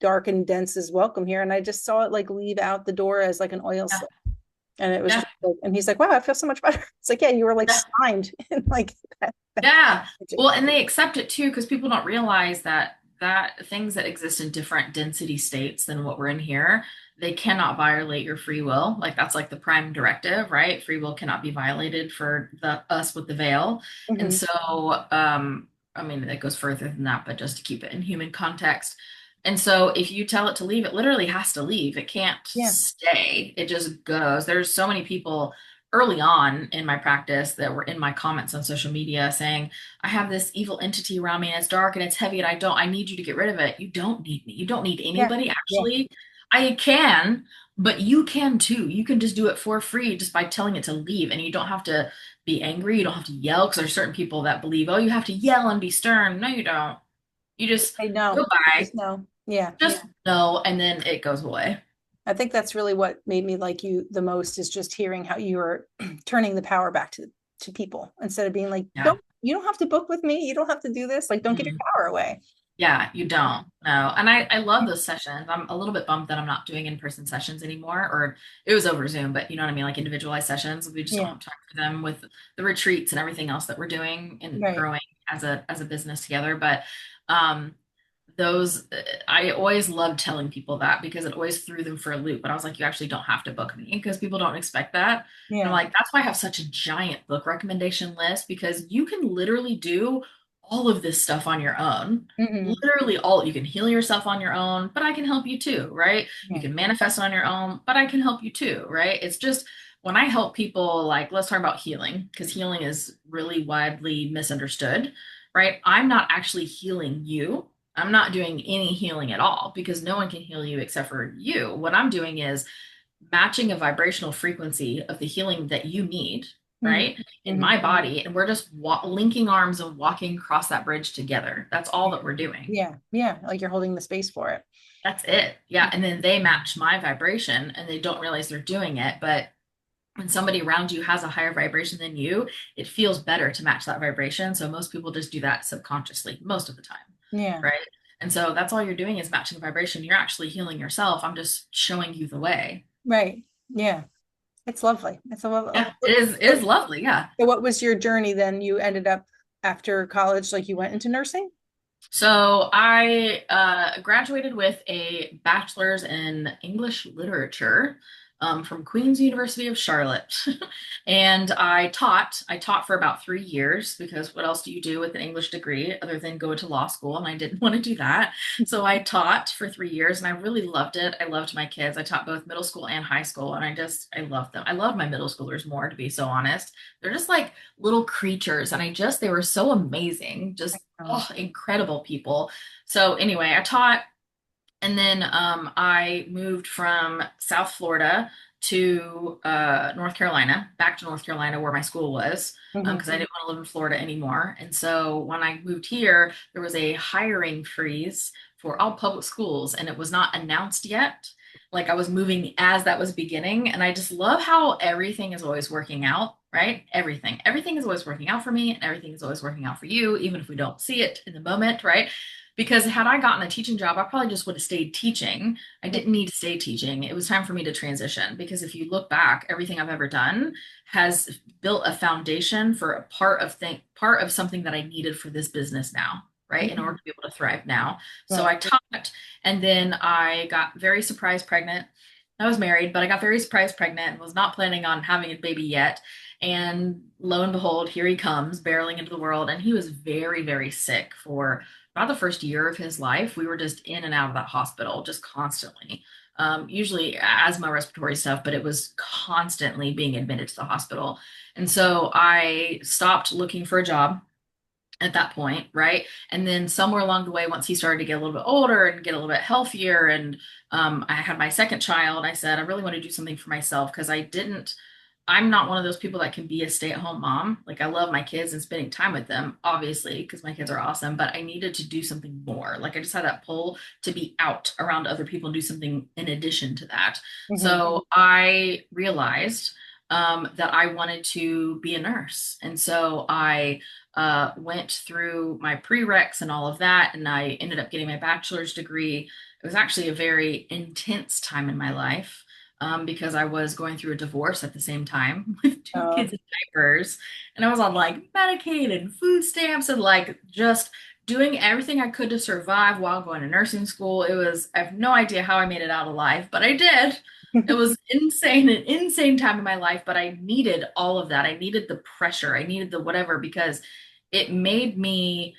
[SPEAKER 1] dark and dense is welcome here. And I just saw it like leave out the door as like an oil
[SPEAKER 2] Yeah.
[SPEAKER 1] slick. And it was
[SPEAKER 2] Yeah.
[SPEAKER 1] just like, and he's like, wow, I feel so much better. It's like, yeah, you were like
[SPEAKER 2] Yeah.
[SPEAKER 1] slimed in like that
[SPEAKER 2] Yeah.
[SPEAKER 1] energy.
[SPEAKER 2] Well, and they accept it too because people don't realize that things that exist in different density states than what we're in here, they cannot violate your free will. Like that's like the prime directive, right? Free will cannot be violated for the us with the veil. And
[SPEAKER 1] Hmm.
[SPEAKER 2] so, I mean, it goes further than that, but just to keep it in human context. And so if you tell it to leave, it literally has to leave. It can't
[SPEAKER 1] Yeah.
[SPEAKER 2] stay. It just goes. There's so many people early on in my practice that were in my comments on social media saying, I have this evil entity around me and it's dark and it's heavy and I need you to get rid of it. You don't need me. You don't need
[SPEAKER 1] Yeah.
[SPEAKER 2] anybody.
[SPEAKER 1] Yeah.
[SPEAKER 2] Actually, I can, but you can too. You can just do it for free just by telling it to leave. And you don't have to be angry. You don't have to yell because there's certain people that believe, oh, you have to yell and be stern. No, you don't. You just
[SPEAKER 1] I
[SPEAKER 2] go
[SPEAKER 1] know.
[SPEAKER 2] by,
[SPEAKER 1] Just know. Yeah. Yeah.
[SPEAKER 2] just know, and then it goes away.
[SPEAKER 1] I think that's really what made me like you the most is just hearing how you are turning the power back to people instead of being like,
[SPEAKER 2] Yeah.
[SPEAKER 1] don't you don't have to book with me. You don't have to do this. Like, don't give your
[SPEAKER 2] Mm.
[SPEAKER 1] power away.
[SPEAKER 2] Yeah, you don't. No. And I love those sessions. I'm a little bit bummed that I'm not doing in-person sessions anymore, or it was over Zoom, but you know what I mean? Like individualized sessions. We just don't
[SPEAKER 1] Yeah.
[SPEAKER 2] have time for them with the retreats and everything else that we're doing and
[SPEAKER 1] Right.
[SPEAKER 2] growing as a business together. But um those I always loved telling people that because it always threw them for a loop. But I was like, you actually don't have to book me because people don't expect that. And I'm
[SPEAKER 1] Yeah.
[SPEAKER 2] like, that's why I have such a giant book recommendation list because you can literally do all of this stuff on your own.
[SPEAKER 1] Hmm.
[SPEAKER 2] Literally all you can heal yourself on your own, but I can help you too, right? You
[SPEAKER 1] Yeah.
[SPEAKER 2] can manifest on your own, but I can help you too, right? It's just when I help people, like let's talk about healing, because healing is really widely misunderstood, right? I'm not actually healing you. I'm not doing any healing at all because no one can heal you except for you. What I'm doing is matching a vibrational frequency of the healing that you need
[SPEAKER 1] Mhm.
[SPEAKER 2] right? In
[SPEAKER 1] Mhm.
[SPEAKER 2] my body, and we're just linking arms and walking across that bridge together. That's all that we're doing.
[SPEAKER 1] Yeah. Yeah. Like you're holding the space for it.
[SPEAKER 2] That's it. Yeah. And then they match my vibration and they don't realize they're doing it. But when somebody around you has a higher vibration than you, it feels better to match that vibration. So most people just do that subconsciously most of the time,
[SPEAKER 1] Yeah.
[SPEAKER 2] right? And so that's all you're doing is matching the vibration. You're actually healing yourself. I'm just showing you the way.
[SPEAKER 1] Right. Yeah. It's lovely. It's a lovely.
[SPEAKER 2] Yeah, it is lovely. Yeah.
[SPEAKER 1] So what was your journey then? You ended up after college, like you went into nursing?
[SPEAKER 2] So I graduated with a bachelor's in English literature from Queen's University of Charlotte, and I taught for about 3 years because what else do you do with an English degree other than go to law school? And I didn't want to do that, so I taught for 3 years, and I really loved it. I loved my kids. I taught both middle school and high school, and I loved them. I love my middle schoolers more, to be so honest. They're just like little creatures, and they were so amazing. Just
[SPEAKER 1] Oh,
[SPEAKER 2] oh, incredible people. So anyway, I taught, and then I moved from South Florida to North Carolina, back to North Carolina where my school was,
[SPEAKER 1] mhm.
[SPEAKER 2] because I didn't want to live in Florida anymore. And so when I moved here, there was a hiring freeze for all public schools, and it was not announced yet. Like I was moving as that was beginning, and I just love how everything is always working out, right? Everything is always working out for me, and everything is always working out for you, even if we don't see it in the moment, right? Because had I gotten a teaching job, I probably just would have stayed teaching. I didn't need to stay teaching. It was time for me to transition because if you look back, everything I've ever done has built a foundation for a part of something that I needed for this business now, right? In order
[SPEAKER 1] Mhm.
[SPEAKER 2] to be able to thrive now. So
[SPEAKER 1] Right.
[SPEAKER 2] I taught, and then I got very surprise pregnant. I was married, but I got very surprise pregnant and was not planning on having a baby yet. And lo and behold, here he comes barreling into the world. And he was very, very sick for about the first year of his life. We were just in and out of that hospital, just constantly. Usually asthma, respiratory stuff, but it was constantly being admitted to the hospital. And so I stopped looking for a job at that point, right? And then somewhere along the way, once he started to get a little bit older and get a little bit healthier, and I had my second child, I said, I really want to do something for myself because I'm not one of those people that can be a stay-at-home mom. Like I love my kids and spending time with them, obviously, because my kids are awesome, but I needed to do something more. Like I just had that pull to be out around other people and do something in addition to that.
[SPEAKER 1] Mhm.
[SPEAKER 2] So I realized that I wanted to be a nurse. And so I went through my prereqs and all of that, and I ended up getting my bachelor's degree. It was actually a very intense time in my life because I was going through a divorce at the same time with two
[SPEAKER 1] Uh,
[SPEAKER 2] kids in diapers. And I was on like Medicaid and food stamps and like just doing everything I could to survive while going to nursing school. I have no idea how I made it out alive, but I did. It was insane, an insane time in my life, but I needed all of that. I needed the pressure. I needed the whatever because it made me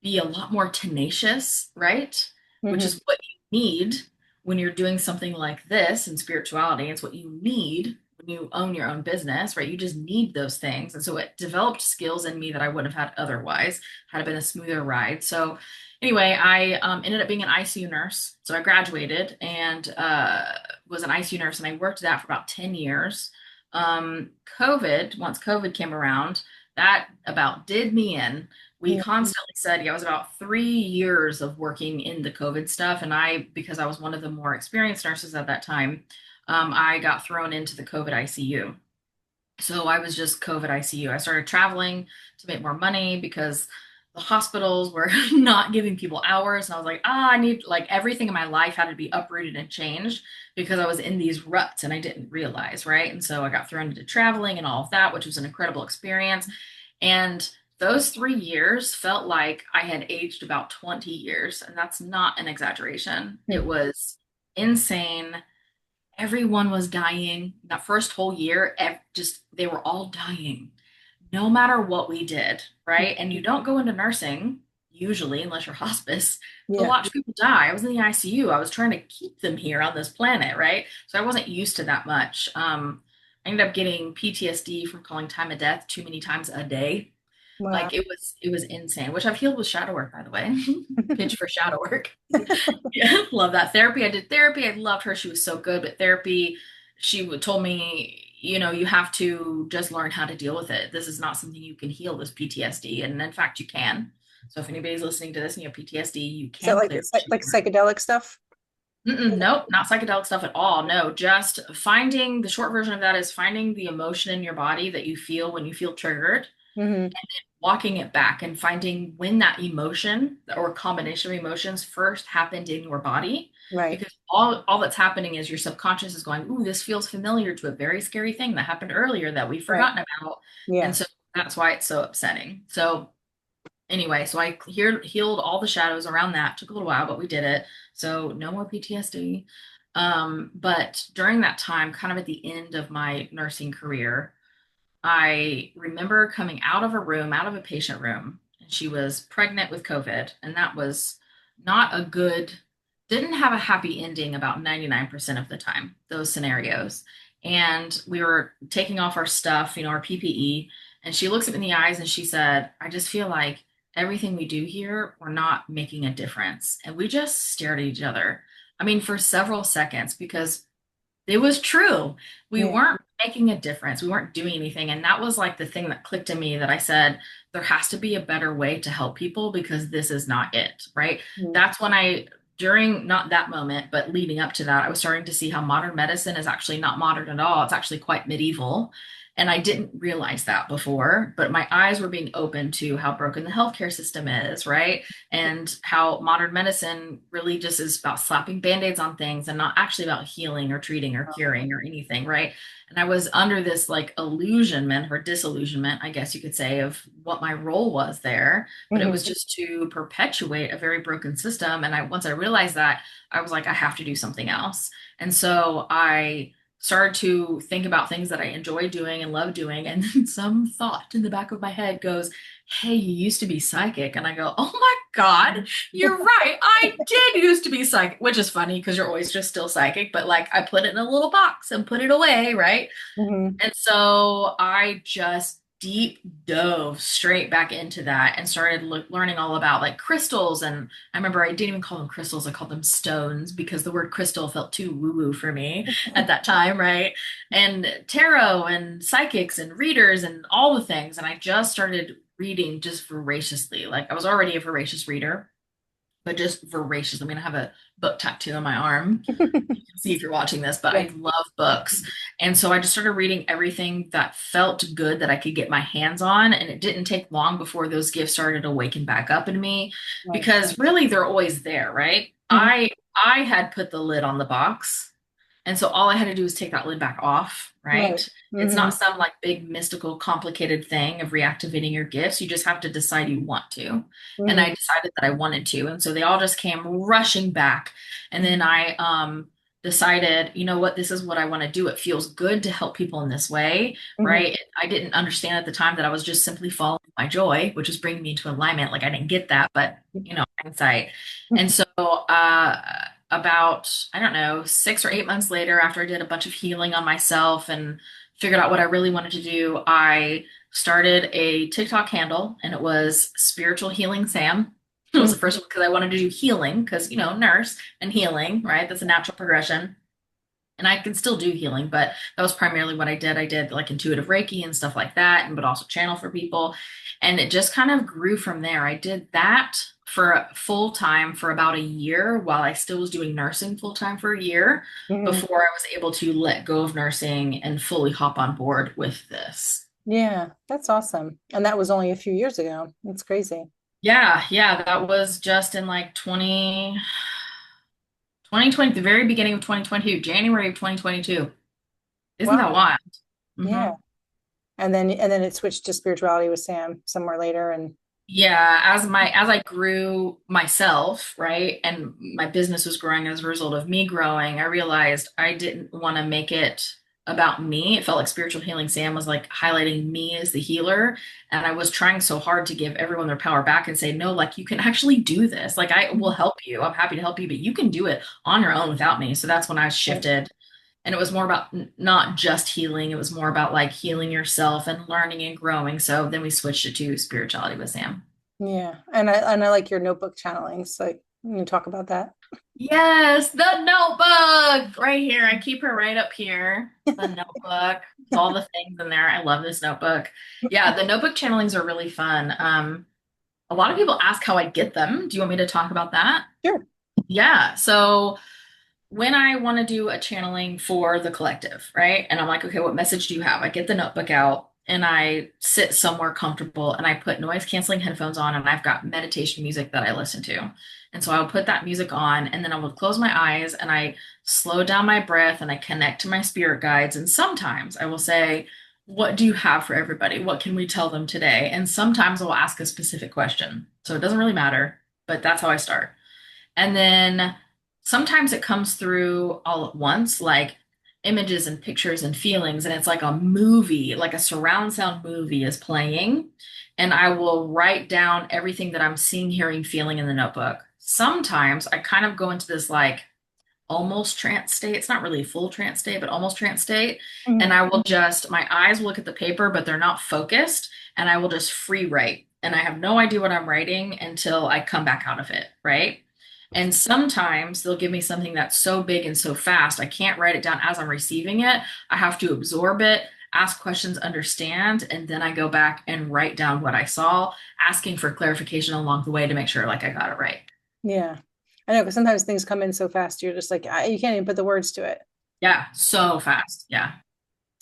[SPEAKER 2] be a lot more tenacious, right? Which
[SPEAKER 1] mhm.
[SPEAKER 2] is what you need when you're doing something like this in spirituality. It's what you need when you own your own business, right? You just need those things. And so it developed skills in me that I wouldn't have had otherwise, had it been a smoother ride. So anyway, I ended up being an ICU nurse. So I graduated and was an ICU nurse, and I worked that for about 10 years. Once COVID came around, that about did me in. We
[SPEAKER 1] Yeah.
[SPEAKER 2] constantly said, yeah, it was about 3 years of working in the COVID stuff. And because I was one of the more experienced nurses at that time, I got thrown into the COVID ICU. So I was just COVID ICU. I started traveling to make more money because the hospitals were not giving people hours. And I was like, I need like everything in my life had to be uprooted and changed because I was in these ruts and I didn't realize, right? And so I got thrown into traveling and all of that, which was an incredible experience. And those 3 years felt like I had aged about 20 years. And that's not an exaggeration. It
[SPEAKER 1] Mhm.
[SPEAKER 2] was insane. Everyone was dying. That first whole year, just they were all dying, no matter what we did, right? And you don't go into nursing usually, unless you're hospice, to
[SPEAKER 1] Yeah.
[SPEAKER 2] watch people die. I was in the ICU. I was trying to keep them here on this planet, right? So I wasn't used to that much. I ended up getting PTSD from calling time of death too many times a day.
[SPEAKER 1] Wow.
[SPEAKER 2] Like it was insane, which I've healed with shadow work, by the way. Pitch for shadow work. Yeah, love that therapy. I did therapy. I loved her. She was so good. But therapy, told me you have to just learn how to deal with it. This is not something you can heal, this PTSD. And in fact, you can. So if anybody's listening to this and you have PTSD, you
[SPEAKER 1] Is that
[SPEAKER 2] can clear it.
[SPEAKER 1] like psychedelic stuff?
[SPEAKER 2] Nope, not psychedelic stuff at all. No, just finding the short version of that is finding the emotion in your body that you feel when you feel triggered,
[SPEAKER 1] Hmm.
[SPEAKER 2] walking it back and finding when that emotion or combination of emotions first happened in your body.
[SPEAKER 1] Right.
[SPEAKER 2] Because all that's happening is your subconscious is going, ooh, this feels familiar to a very scary thing that happened earlier that we've
[SPEAKER 1] Right.
[SPEAKER 2] forgotten about. And
[SPEAKER 1] Yeah.
[SPEAKER 2] so that's why it's so upsetting. So anyway, so I healed all the shadows around that. Took a little while, but we did it. So no more PTSD. But during that time, kind of at the end of my nursing career, I remember coming out of a room, out of a patient room, and she was pregnant with COVID. And that was not a good, didn't have a happy ending about 99% of the time, those scenarios. And we were taking off our stuff, our PPE. And she looks at me in the eyes and she said, I just feel like everything we do here, we're not making a difference. And we just stared at each other. I mean, for several seconds, because it was true. We
[SPEAKER 1] Yeah.
[SPEAKER 2] weren't making a difference. We weren't doing anything. And that was like the thing that clicked in me that I said, there has to be a better way to help people because this is not it, right?
[SPEAKER 1] Mm.
[SPEAKER 2] That's when during not that moment, but leading up to that, I was starting to see how modern medicine is actually not modern at all. It's actually quite medieval. And I didn't realize that before, but my eyes were being opened to how broken the healthcare system is, right? And how modern medicine really just is about slapping band-aids on things and not actually about healing or treating or curing or anything, right? And I was under this like illusionment or disillusionment, I guess you could say, of what my role was there, but it was
[SPEAKER 1] Hmm.
[SPEAKER 2] just to perpetuate a very broken system. And once I realized that, I was like, I have to do something else. And so I started to think about things that I enjoy doing and love doing. And then some thought in the back of my head goes, hey, you used to be psychic. And I go, oh my God, you're right. I did used to be psychic, which is funny because you're always just still psychic, but like I put it in a little box and put it away, right?
[SPEAKER 1] Hmm.
[SPEAKER 2] And so I just deep dove straight back into that and started learning all about like crystals. And I remember I didn't even call them crystals, I called them stones because the word crystal felt too woo-woo for me at that time, right? And tarot and psychics and readers and all the things. And I just started reading just voraciously. Like I was already a voracious reader, but just voracious. I mean, I have a book tattoo on my arm. You can see if you're watching this, but
[SPEAKER 1] Yeah.
[SPEAKER 2] I love books. And so I just started reading everything that felt good that I could get my hands on. And it didn't take long before those gifts started to awaken back up in me
[SPEAKER 1] Right.
[SPEAKER 2] because really they're always there, right?
[SPEAKER 1] Hmm.
[SPEAKER 2] I had put the lid on the box. And so all I had to do was take that lid back off,
[SPEAKER 1] Right.
[SPEAKER 2] right? It's
[SPEAKER 1] Hmm.
[SPEAKER 2] not some like big mystical, complicated thing of reactivating your gifts. You just have to decide you want to. And
[SPEAKER 1] Hmm.
[SPEAKER 2] I decided that I wanted to. And so they all just came rushing back. And then I decided, you know what, this is what I want to do. It feels good to help people in this way,
[SPEAKER 1] Hmm.
[SPEAKER 2] right? I didn't understand at the time that I was just simply following my joy, which was bringing me into alignment. Like I didn't get that, but hindsight. And so, about, I don't know, 6 or 8 months later, after I did a bunch of healing on myself and figured out what I really wanted to do, I started a TikTok handle and it was Spiritual Healing Sam. It was the first one because I wanted to do healing because, nurse and healing, right? That's a natural progression. And I can still do healing, but that was primarily what I did. I did like intuitive Reiki and stuff like that, and but also channel for people. And it just kind of grew from there. I did that for full time for about a year while I still was doing nursing full time for a year
[SPEAKER 1] Hmm.
[SPEAKER 2] before I was able to let go of nursing and fully hop on board with this.
[SPEAKER 1] Yeah, that's awesome. And that was only a few years ago. That's crazy.
[SPEAKER 2] Yeah, yeah, that was just in like 2020, the very beginning of 2022, January of 2022. Isn't that
[SPEAKER 1] Wow.
[SPEAKER 2] wild?
[SPEAKER 1] Yeah.
[SPEAKER 2] Mhm.
[SPEAKER 1] And then it switched to spirituality with Sam somewhere later. And
[SPEAKER 2] Yeah, as I grew myself, right, and my business was growing as a result of me growing, I realized I didn't want to make it about me. It felt like Spiritual Healing Sam was like highlighting me as the healer, and I was trying so hard to give everyone their power back and say, no, like you can actually do this. Like I will help you. I'm happy to help you, but you can do it on your own without me. So that's when I shifted and it was more about not just healing, it was more about like healing yourself and learning and growing. So then we switched it to spirituality with Sam.
[SPEAKER 1] yeah. And I like your notebook channelings. Like, you talk about that.
[SPEAKER 2] Yes, the notebook right here. I keep her right up here. The notebook. It's all the things in there. I love this notebook. Yeah, the notebook channelings are really fun. A lot of people ask how I get them. Do you want me to talk about that?
[SPEAKER 1] Sure.
[SPEAKER 2] Yeah. So when I want to do a channeling for the collective, right? And I'm like, okay, what message do you have? I get the notebook out and I sit somewhere comfortable and I put noise canceling headphones on and I've got meditation music that I listen to. And so I will put that music on and then I will close my eyes and I slow down my breath and I connect to my spirit guides. And sometimes I will say, what do you have for everybody? What can we tell them today? And sometimes I will ask a specific question. So it doesn't really matter, but that's how I start. And then sometimes it comes through all at once, like images and pictures and feelings. And it's like a movie, like a surround sound movie is playing. And I will write down everything that I'm seeing, hearing, feeling in the notebook. Sometimes I kind of go into this like almost trance state. It's not really a full trance state, but almost trance state. And
[SPEAKER 1] Mhm.
[SPEAKER 2] I will just, my eyes will look at the paper, but they're not focused. And I will just free write. And I have no idea what I'm writing until I come back out of it, right? And sometimes they'll give me something that's so big and so fast, I can't write it down as I'm receiving it. I have to absorb it, ask questions, understand, and then I go back and write down what I saw, asking for clarification along the way to make sure like I got it right.
[SPEAKER 1] Yeah. I know, because sometimes things come in so fast, you're just like, you can't even put the words to it.
[SPEAKER 2] Yeah, so fast. Yeah.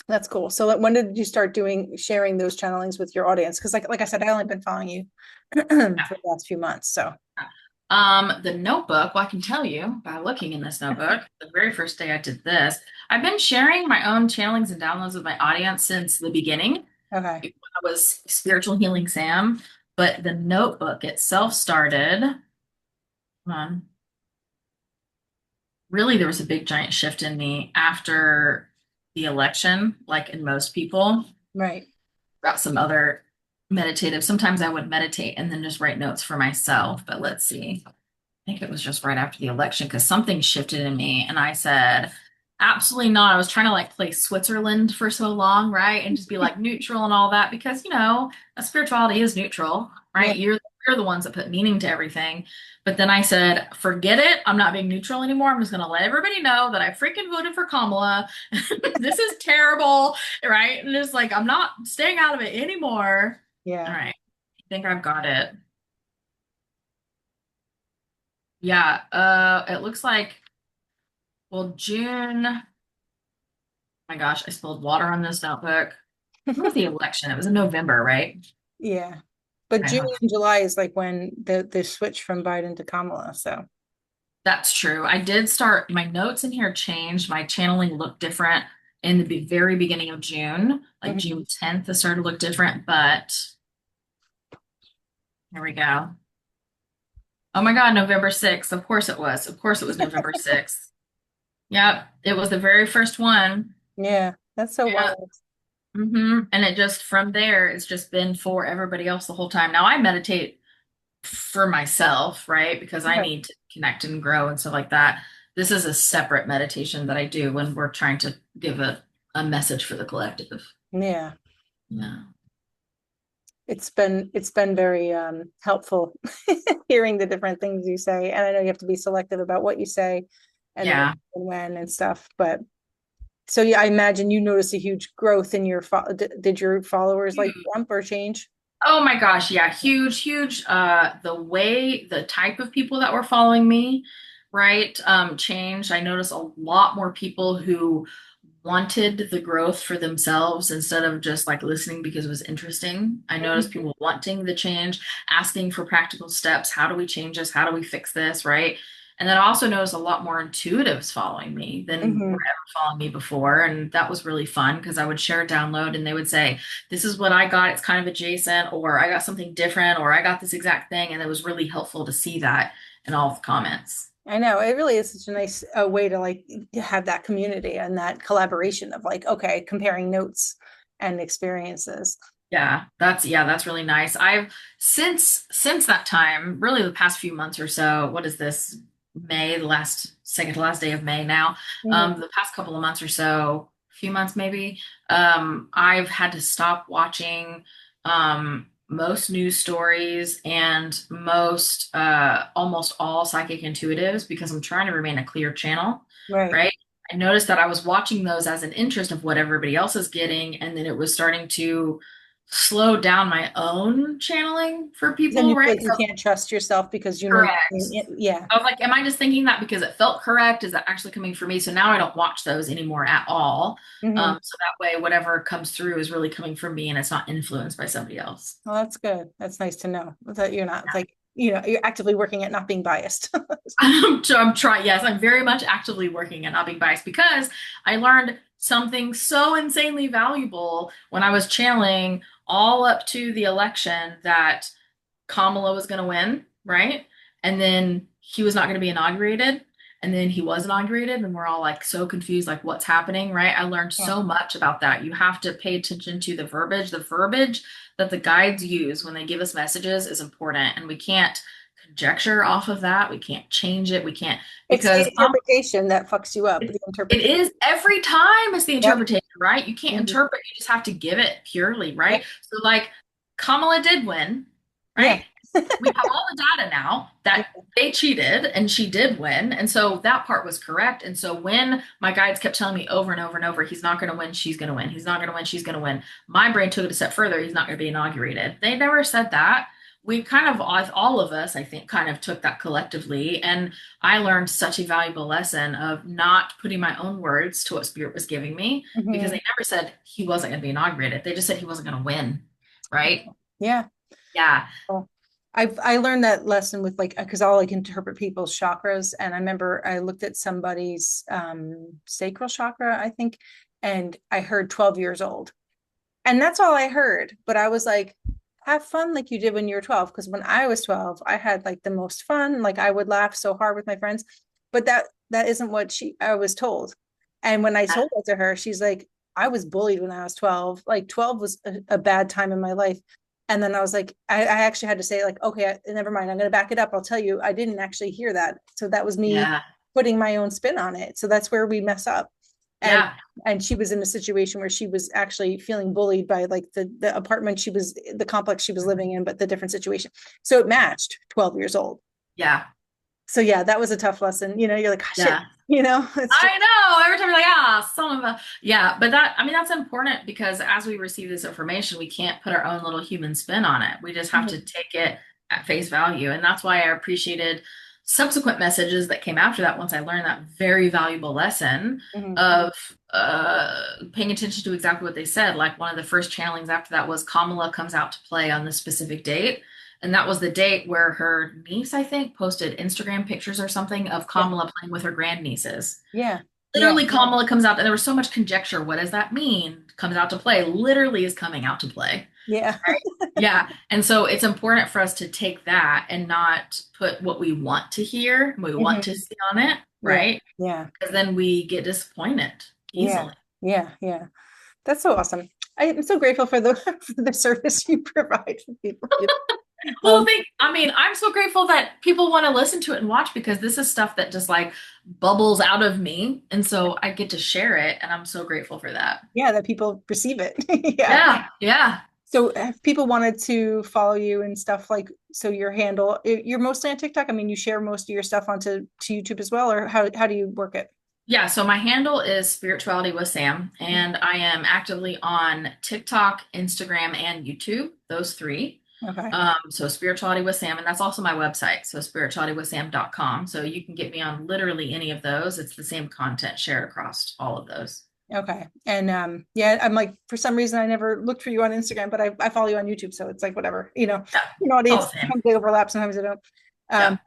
[SPEAKER 1] That's cool. So like, when did you start sharing those channelings with your audience? Because like I said, I only been following you for the last few months. So
[SPEAKER 2] The notebook, well, I can tell you by looking in this notebook, the very first day I did this, I've been sharing my own channelings and downloads with my audience since the beginning.
[SPEAKER 1] okay.
[SPEAKER 2] When I was Spiritual Healing Sam, but the notebook itself started, hold on, really there was a big giant shift in me after the election, like in most people.
[SPEAKER 1] Right.
[SPEAKER 2] Got some other meditative. Sometimes I would meditate and then just write notes for myself, but let's see. I think it was just right after the election because something shifted in me and I said, absolutely not. I was trying to like play Switzerland for so long, right? And just be like neutral and all that because, a spirituality is neutral,
[SPEAKER 1] Yeah.
[SPEAKER 2] right? You're the ones that put meaning to everything. But then I said, forget it. I'm not being neutral anymore. I'm just going to let everybody know that I freaking voted for Kamala. This is terrible, right? And it's like, I'm not staying out of it anymore. All
[SPEAKER 1] Yeah.
[SPEAKER 2] right. I think I've got it. Yeah, it looks like, well, June. My gosh, I spilled water on this notebook. When was the election? It was in November, right?
[SPEAKER 1] Yeah. But
[SPEAKER 2] Okay,
[SPEAKER 1] June
[SPEAKER 2] hold on.
[SPEAKER 1] and July is like when the switch from Biden to Kamala. So
[SPEAKER 2] That's true. I did start, my notes in here changed. My channeling looked different in the very beginning of June, like
[SPEAKER 1] mhm.
[SPEAKER 2] June 10th, it started to look different, but here we go. Oh my God, November 6th. Of course it was. Of course it was November 6th. Yep, it was the very first one.
[SPEAKER 1] Yeah, that's so
[SPEAKER 2] Yeah.
[SPEAKER 1] wild.
[SPEAKER 2] And it just from there, it's just been for everybody else the whole time. Now I meditate for myself, right? Because I
[SPEAKER 1] Right.
[SPEAKER 2] need to connect and grow and stuff like that. This is a separate meditation that I do when we're trying to give a message for the collective.
[SPEAKER 1] Yeah.
[SPEAKER 2] Yeah.
[SPEAKER 1] It's been very helpful hearing the different things you say. And I know you have to be selective about what you say and the
[SPEAKER 2] Yeah.
[SPEAKER 1] and when and stuff. But so yeah, I imagine you noticed a huge growth in did your followers like jump or change?
[SPEAKER 2] Oh my gosh, yeah, huge, huge. The type of people that were following me, right, changed. I noticed a lot more people who wanted the growth for themselves instead of just like listening because it was interesting. I noticed
[SPEAKER 1] Mhm.
[SPEAKER 2] people wanting the change, asking for practical steps. How do we change this? How do we fix this? Right. And then I also noticed a lot more intuitives following me than were
[SPEAKER 1] Mhm.
[SPEAKER 2] ever following me before. And that was really fun because I would share a download and they would say, this is what I got. It's kind of adjacent, or I got something different, or I got this exact thing. And it was really helpful to see that in all the comments.
[SPEAKER 1] I know it really is such a nice way to like have that community and that collaboration of like, okay, comparing notes and experiences.
[SPEAKER 2] Yeah, that's really nice. I've since that time, really the past few months or so, what is this? May, the last second to last day of May now.
[SPEAKER 1] Mhm.
[SPEAKER 2] The past couple of months or so, few months maybe, I've had to stop watching most news stories and most almost all psychic intuitives because I'm trying to remain a clear channel,
[SPEAKER 1] Right.
[SPEAKER 2] right? I noticed that I was watching those as an interest of what everybody else is getting, and then it was starting to slow down my own channeling for
[SPEAKER 1] Then
[SPEAKER 2] people,
[SPEAKER 1] you feel
[SPEAKER 2] right?
[SPEAKER 1] like you can't trust yourself because you know you're
[SPEAKER 2] Correct.
[SPEAKER 1] doing it. Yeah.
[SPEAKER 2] I was like, am I just thinking that because it felt correct? Is that actually coming from me? So now I don't watch those anymore at all.
[SPEAKER 1] Hmm.
[SPEAKER 2] So that way, whatever comes through is really coming from me and it's not influenced by somebody else.
[SPEAKER 1] Well, that's good. That's nice to know that you're not like, you're actively working at not being biased.
[SPEAKER 2] I'm trying, yes, I'm very much actively working at not being biased because I learned something so insanely valuable when I was channeling all up to the election that Kamala was going to win, right? And then he was not going to be inaugurated. And then he was inaugurated, and we're all like so confused, like what's happening, right? I learned
[SPEAKER 1] Yeah.
[SPEAKER 2] so much about that. You have to pay attention to the verbiage. The verbiage that the guides use when they give us messages is important, and we can't conjecture off of that. We can't change it. We can't
[SPEAKER 1] It's the
[SPEAKER 2] because
[SPEAKER 1] interpretation that fucks you up, the
[SPEAKER 2] it
[SPEAKER 1] interpretation.
[SPEAKER 2] is every time it's the
[SPEAKER 1] Yep.
[SPEAKER 2] interpretation, right? You can't
[SPEAKER 1] Mhm.
[SPEAKER 2] interpret, you just have to give it purely,
[SPEAKER 1] Yep.
[SPEAKER 2] right? So like Kamala did win,
[SPEAKER 1] Yeah.
[SPEAKER 2] right? We have all the data now that they cheated and she did win. And so that part was correct. And so when my guides kept telling me over and over and over, he's not going to win, she's going to win, he's not going to win, she's going to win, my brain took it a step further, he's not going to be inaugurated. They never said that. We kind of, all of us, I think, kind of took that collectively. And I learned such a valuable lesson of not putting my own words to what Spirit was giving me because
[SPEAKER 1] Hmm.
[SPEAKER 2] they never said he wasn't going to be inaugurated. They just said he wasn't going to win, right?
[SPEAKER 1] Yeah.
[SPEAKER 2] Yeah.
[SPEAKER 1] Well, I learned that lesson with like because I'll like interpret people's chakras, and I remember I looked at somebody's sacral chakra, I think, and I heard 12 years old. And that's all I heard. But I was like, have fun like you did when you were 12. Because when I was 12, I had like the most fun. Like I would laugh so hard with my friends. But that isn't what I was told. And when I told that to her, she's like, I was bullied when I was 12. Like 12 was a bad time in my life. And then I was like, I actually had to say, like, okay, never mind. I'm going to back it up. I'll tell you, I didn't actually hear that. So that was me
[SPEAKER 2] Yeah.
[SPEAKER 1] putting my own spin on it. So that's where we mess up. And
[SPEAKER 2] Yeah.
[SPEAKER 1] she was in a situation where she was actually feeling bullied by like the apartment she was the complex she was living in, but the different situation. So it matched 12 years old.
[SPEAKER 2] Yeah.
[SPEAKER 1] So yeah, that was a tough lesson. You're like, oh, shit,
[SPEAKER 2] Yeah.
[SPEAKER 1] it's just
[SPEAKER 2] I know. Every time you're like, ah, son of a. Yeah. But that, I mean, that's important because as we receive this information, we can't put our own little human spin on it. We just have to take it at face value. And that's why I appreciated subsequent messages that came after that once I learned that very valuable lesson
[SPEAKER 1] Mhm.
[SPEAKER 2] of paying attention to exactly what they said. Like one of the first channelings after that was Kamala comes out to play on this specific date. And that was the date where her niece, I think, posted Instagram pictures or something of
[SPEAKER 1] Yeah,
[SPEAKER 2] Kamala playing with her grandnieces.
[SPEAKER 1] yeah, yeah,
[SPEAKER 2] Literally, Kamala comes out, and there was so much conjecture. What does that mean? Comes out to play, literally is coming out to play.
[SPEAKER 1] yeah.
[SPEAKER 2] Right? Yeah. And so it's important for us to take that and not put what we want to hear, we want to
[SPEAKER 1] Mhm.
[SPEAKER 2] see on it,
[SPEAKER 1] Yeah,
[SPEAKER 2] right?
[SPEAKER 1] yeah,
[SPEAKER 2] Because then we get disappointed
[SPEAKER 1] yeah,
[SPEAKER 2] easily.
[SPEAKER 1] yeah, yeah. That's so awesome. I am so grateful for the for the service you provide for people.
[SPEAKER 2] Well,
[SPEAKER 1] Um,
[SPEAKER 2] I mean, I'm so grateful that people want to listen to it and watch because this is stuff that just like bubbles out of me. And so I get to share it, and I'm so grateful for that.
[SPEAKER 1] yeah, that people receive it. Yeah.
[SPEAKER 2] Yeah, yeah.
[SPEAKER 1] So if people wanted to follow you and stuff like, so your handle, you're mostly on TikTok. I mean, you share most of your stuff onto YouTube as well, or how do you work it?
[SPEAKER 2] Yeah, so my handle is Spirituality with Sam, and I am actively on TikTok, Instagram, and YouTube, those three.
[SPEAKER 1] Okay.
[SPEAKER 2] So Spirituality with Sam, and that's also my website, so spiritualitywithsam.com. So you can get me on literally any of those. It's the same content shared across all of those.
[SPEAKER 1] Okay. And yeah, I'm like, for some reason I never looked for you on Instagram, but I follow you on YouTube. So it's like whatever,
[SPEAKER 2] Yeah, all
[SPEAKER 1] audience,
[SPEAKER 2] the same.
[SPEAKER 1] sometimes they overlap, sometimes they don't.
[SPEAKER 2] Yeah.
[SPEAKER 1] Um,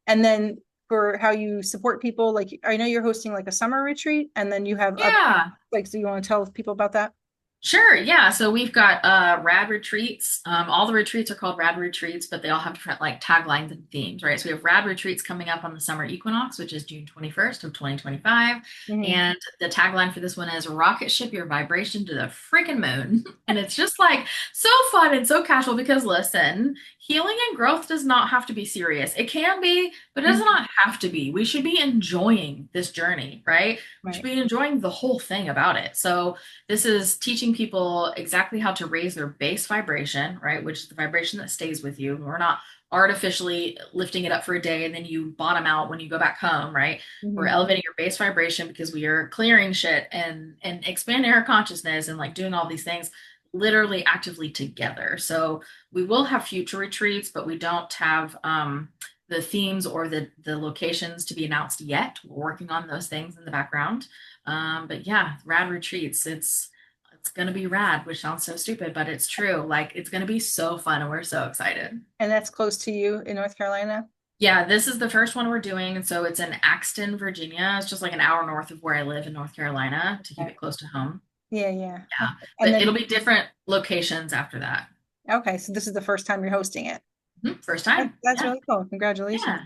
[SPEAKER 1] and then for how you support people, like I know you're hosting like a summer retreat, and then you have
[SPEAKER 2] Yeah.
[SPEAKER 1] like, so you want to tell people about that?
[SPEAKER 2] Sure, yeah. So we've got rad retreats. All the retreats are called rad retreats, but they all have different like taglines and themes, right? So we have rad retreats coming up on the summer equinox, which is June 21st of 2025.
[SPEAKER 1] Mhm.
[SPEAKER 2] And the tagline for this one is rocket ship your vibration to the freaking moon. And it's just like so fun and so casual because listen, healing and growth does not have to be serious. It can be, but it does
[SPEAKER 1] Mhm.
[SPEAKER 2] not have to be. We should be enjoying this journey, right? We should
[SPEAKER 1] Right.
[SPEAKER 2] be enjoying the whole thing about it. So this is teaching teaching people exactly how to raise their base vibration, right? Which is the vibration that stays with you. We're not artificially lifting it up for a day and then you bottom out when you go back home, right? We're
[SPEAKER 1] Mhm.
[SPEAKER 2] elevating your base vibration because we are clearing shit and expanding our consciousness and like doing all these things literally actively together. So we will have future retreats, but we don't have the themes or the locations to be announced yet. We're working on those things in the background. But yeah, rad retreats. It's gonna be rad, which sounds so stupid, but it's true. Like it's gonna be so fun, and we're so excited.
[SPEAKER 1] And that's close to you in North Carolina?
[SPEAKER 2] Yeah, this is the first one we're doing, and so it's in Axton, Virginia. It's just like an hour north of where I live in North Carolina to keep
[SPEAKER 1] Okay.
[SPEAKER 2] it close to home.
[SPEAKER 1] Yeah, yeah.
[SPEAKER 2] Yeah,
[SPEAKER 1] Okay. And
[SPEAKER 2] but it'll
[SPEAKER 1] then,
[SPEAKER 2] be different locations after that.
[SPEAKER 1] okay, so this is the first time you're hosting it.
[SPEAKER 2] First time.
[SPEAKER 1] That's
[SPEAKER 2] Yeah,
[SPEAKER 1] really cool. Congratulations.
[SPEAKER 2] yeah.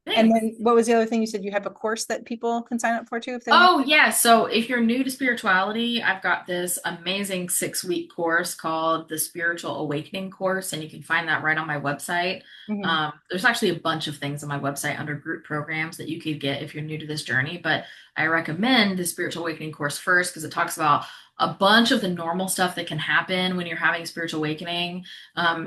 [SPEAKER 1] And
[SPEAKER 2] Thanks.
[SPEAKER 1] then what was the other thing you said? You have a course that people can sign up for too if they want?
[SPEAKER 2] Oh, yeah. So if you're new to spirituality, I've got this amazing 6-week course called the Spiritual Awakening Course, and you can find that right on my website.
[SPEAKER 1] Hmm.
[SPEAKER 2] There's actually a bunch of things on my website under group programs that you could get if you're new to this journey, but I recommend the Spiritual Awakening course first because it talks about a bunch of the normal stuff that can happen when you're having a spiritual awakening.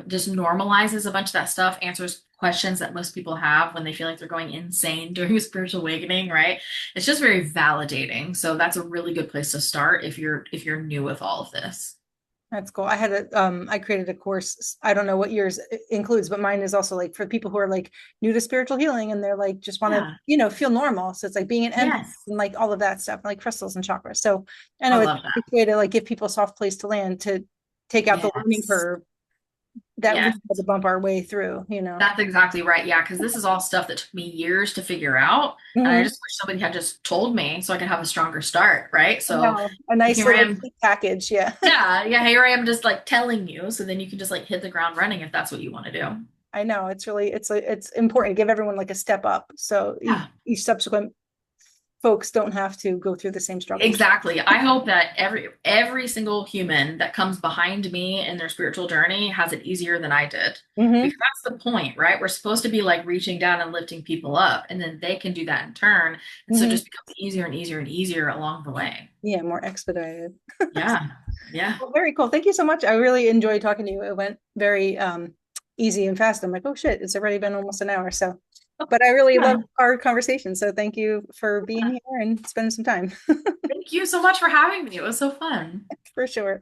[SPEAKER 2] Just normalizes a bunch of that stuff, answers questions that most people have when they feel like they're going insane during a spiritual awakening, right? It's just very validating. So that's a really good place to start if you're new with all of this.
[SPEAKER 1] That's cool. I had I created a course. I don't know what yours includes, but mine is also like for people who are like new to spiritual healing and they're like just want to,
[SPEAKER 2] Yeah.
[SPEAKER 1] feel normal. So it's like being an empath
[SPEAKER 2] Yes.
[SPEAKER 1] and like all of that stuff, like crystals and chakras. So I
[SPEAKER 2] I
[SPEAKER 1] know it's
[SPEAKER 2] love that.
[SPEAKER 1] a way to like give people a soft place to land to take out the learning
[SPEAKER 2] Yes.
[SPEAKER 1] curve that we
[SPEAKER 2] Yes.
[SPEAKER 1] had to bump our way through.
[SPEAKER 2] That's exactly right. Yeah, because this is all stuff that took me years to figure out. And I
[SPEAKER 1] Hmm.
[SPEAKER 2] just wish somebody had just told me so I could have a stronger start, right?
[SPEAKER 1] I
[SPEAKER 2] So
[SPEAKER 1] know. A nice
[SPEAKER 2] here I
[SPEAKER 1] little
[SPEAKER 2] am.
[SPEAKER 1] package. Yeah.
[SPEAKER 2] Yeah, yeah, here I am just like telling you. So then you can just like hit the ground running if that's what you want to do.
[SPEAKER 1] I know it's really it's important to give everyone like a step up so
[SPEAKER 2] Yeah.
[SPEAKER 1] each subsequent folks don't have to go through the same struggles.
[SPEAKER 2] Exactly. I hope that every single human that comes behind me in their spiritual journey has it easier than I did.
[SPEAKER 1] Hmm.
[SPEAKER 2] Because that's the point, right? We're supposed to be like reaching down and lifting people up, and then they can do that in turn. And so it
[SPEAKER 1] Hmm.
[SPEAKER 2] just becomes easier and easier and easier along the way.
[SPEAKER 1] Yeah, more expedited.
[SPEAKER 2] Yeah. Yeah.
[SPEAKER 1] Well, very cool. Thank you so much. I really enjoyed talking to you. It went very easy and fast. I'm like, oh shit, it's already been almost an hour. So, but I really
[SPEAKER 2] Yeah.
[SPEAKER 1] love our conversation. So thank you for being here and spending some time
[SPEAKER 2] Thank you so much for having me. It was so fun.
[SPEAKER 1] for sure.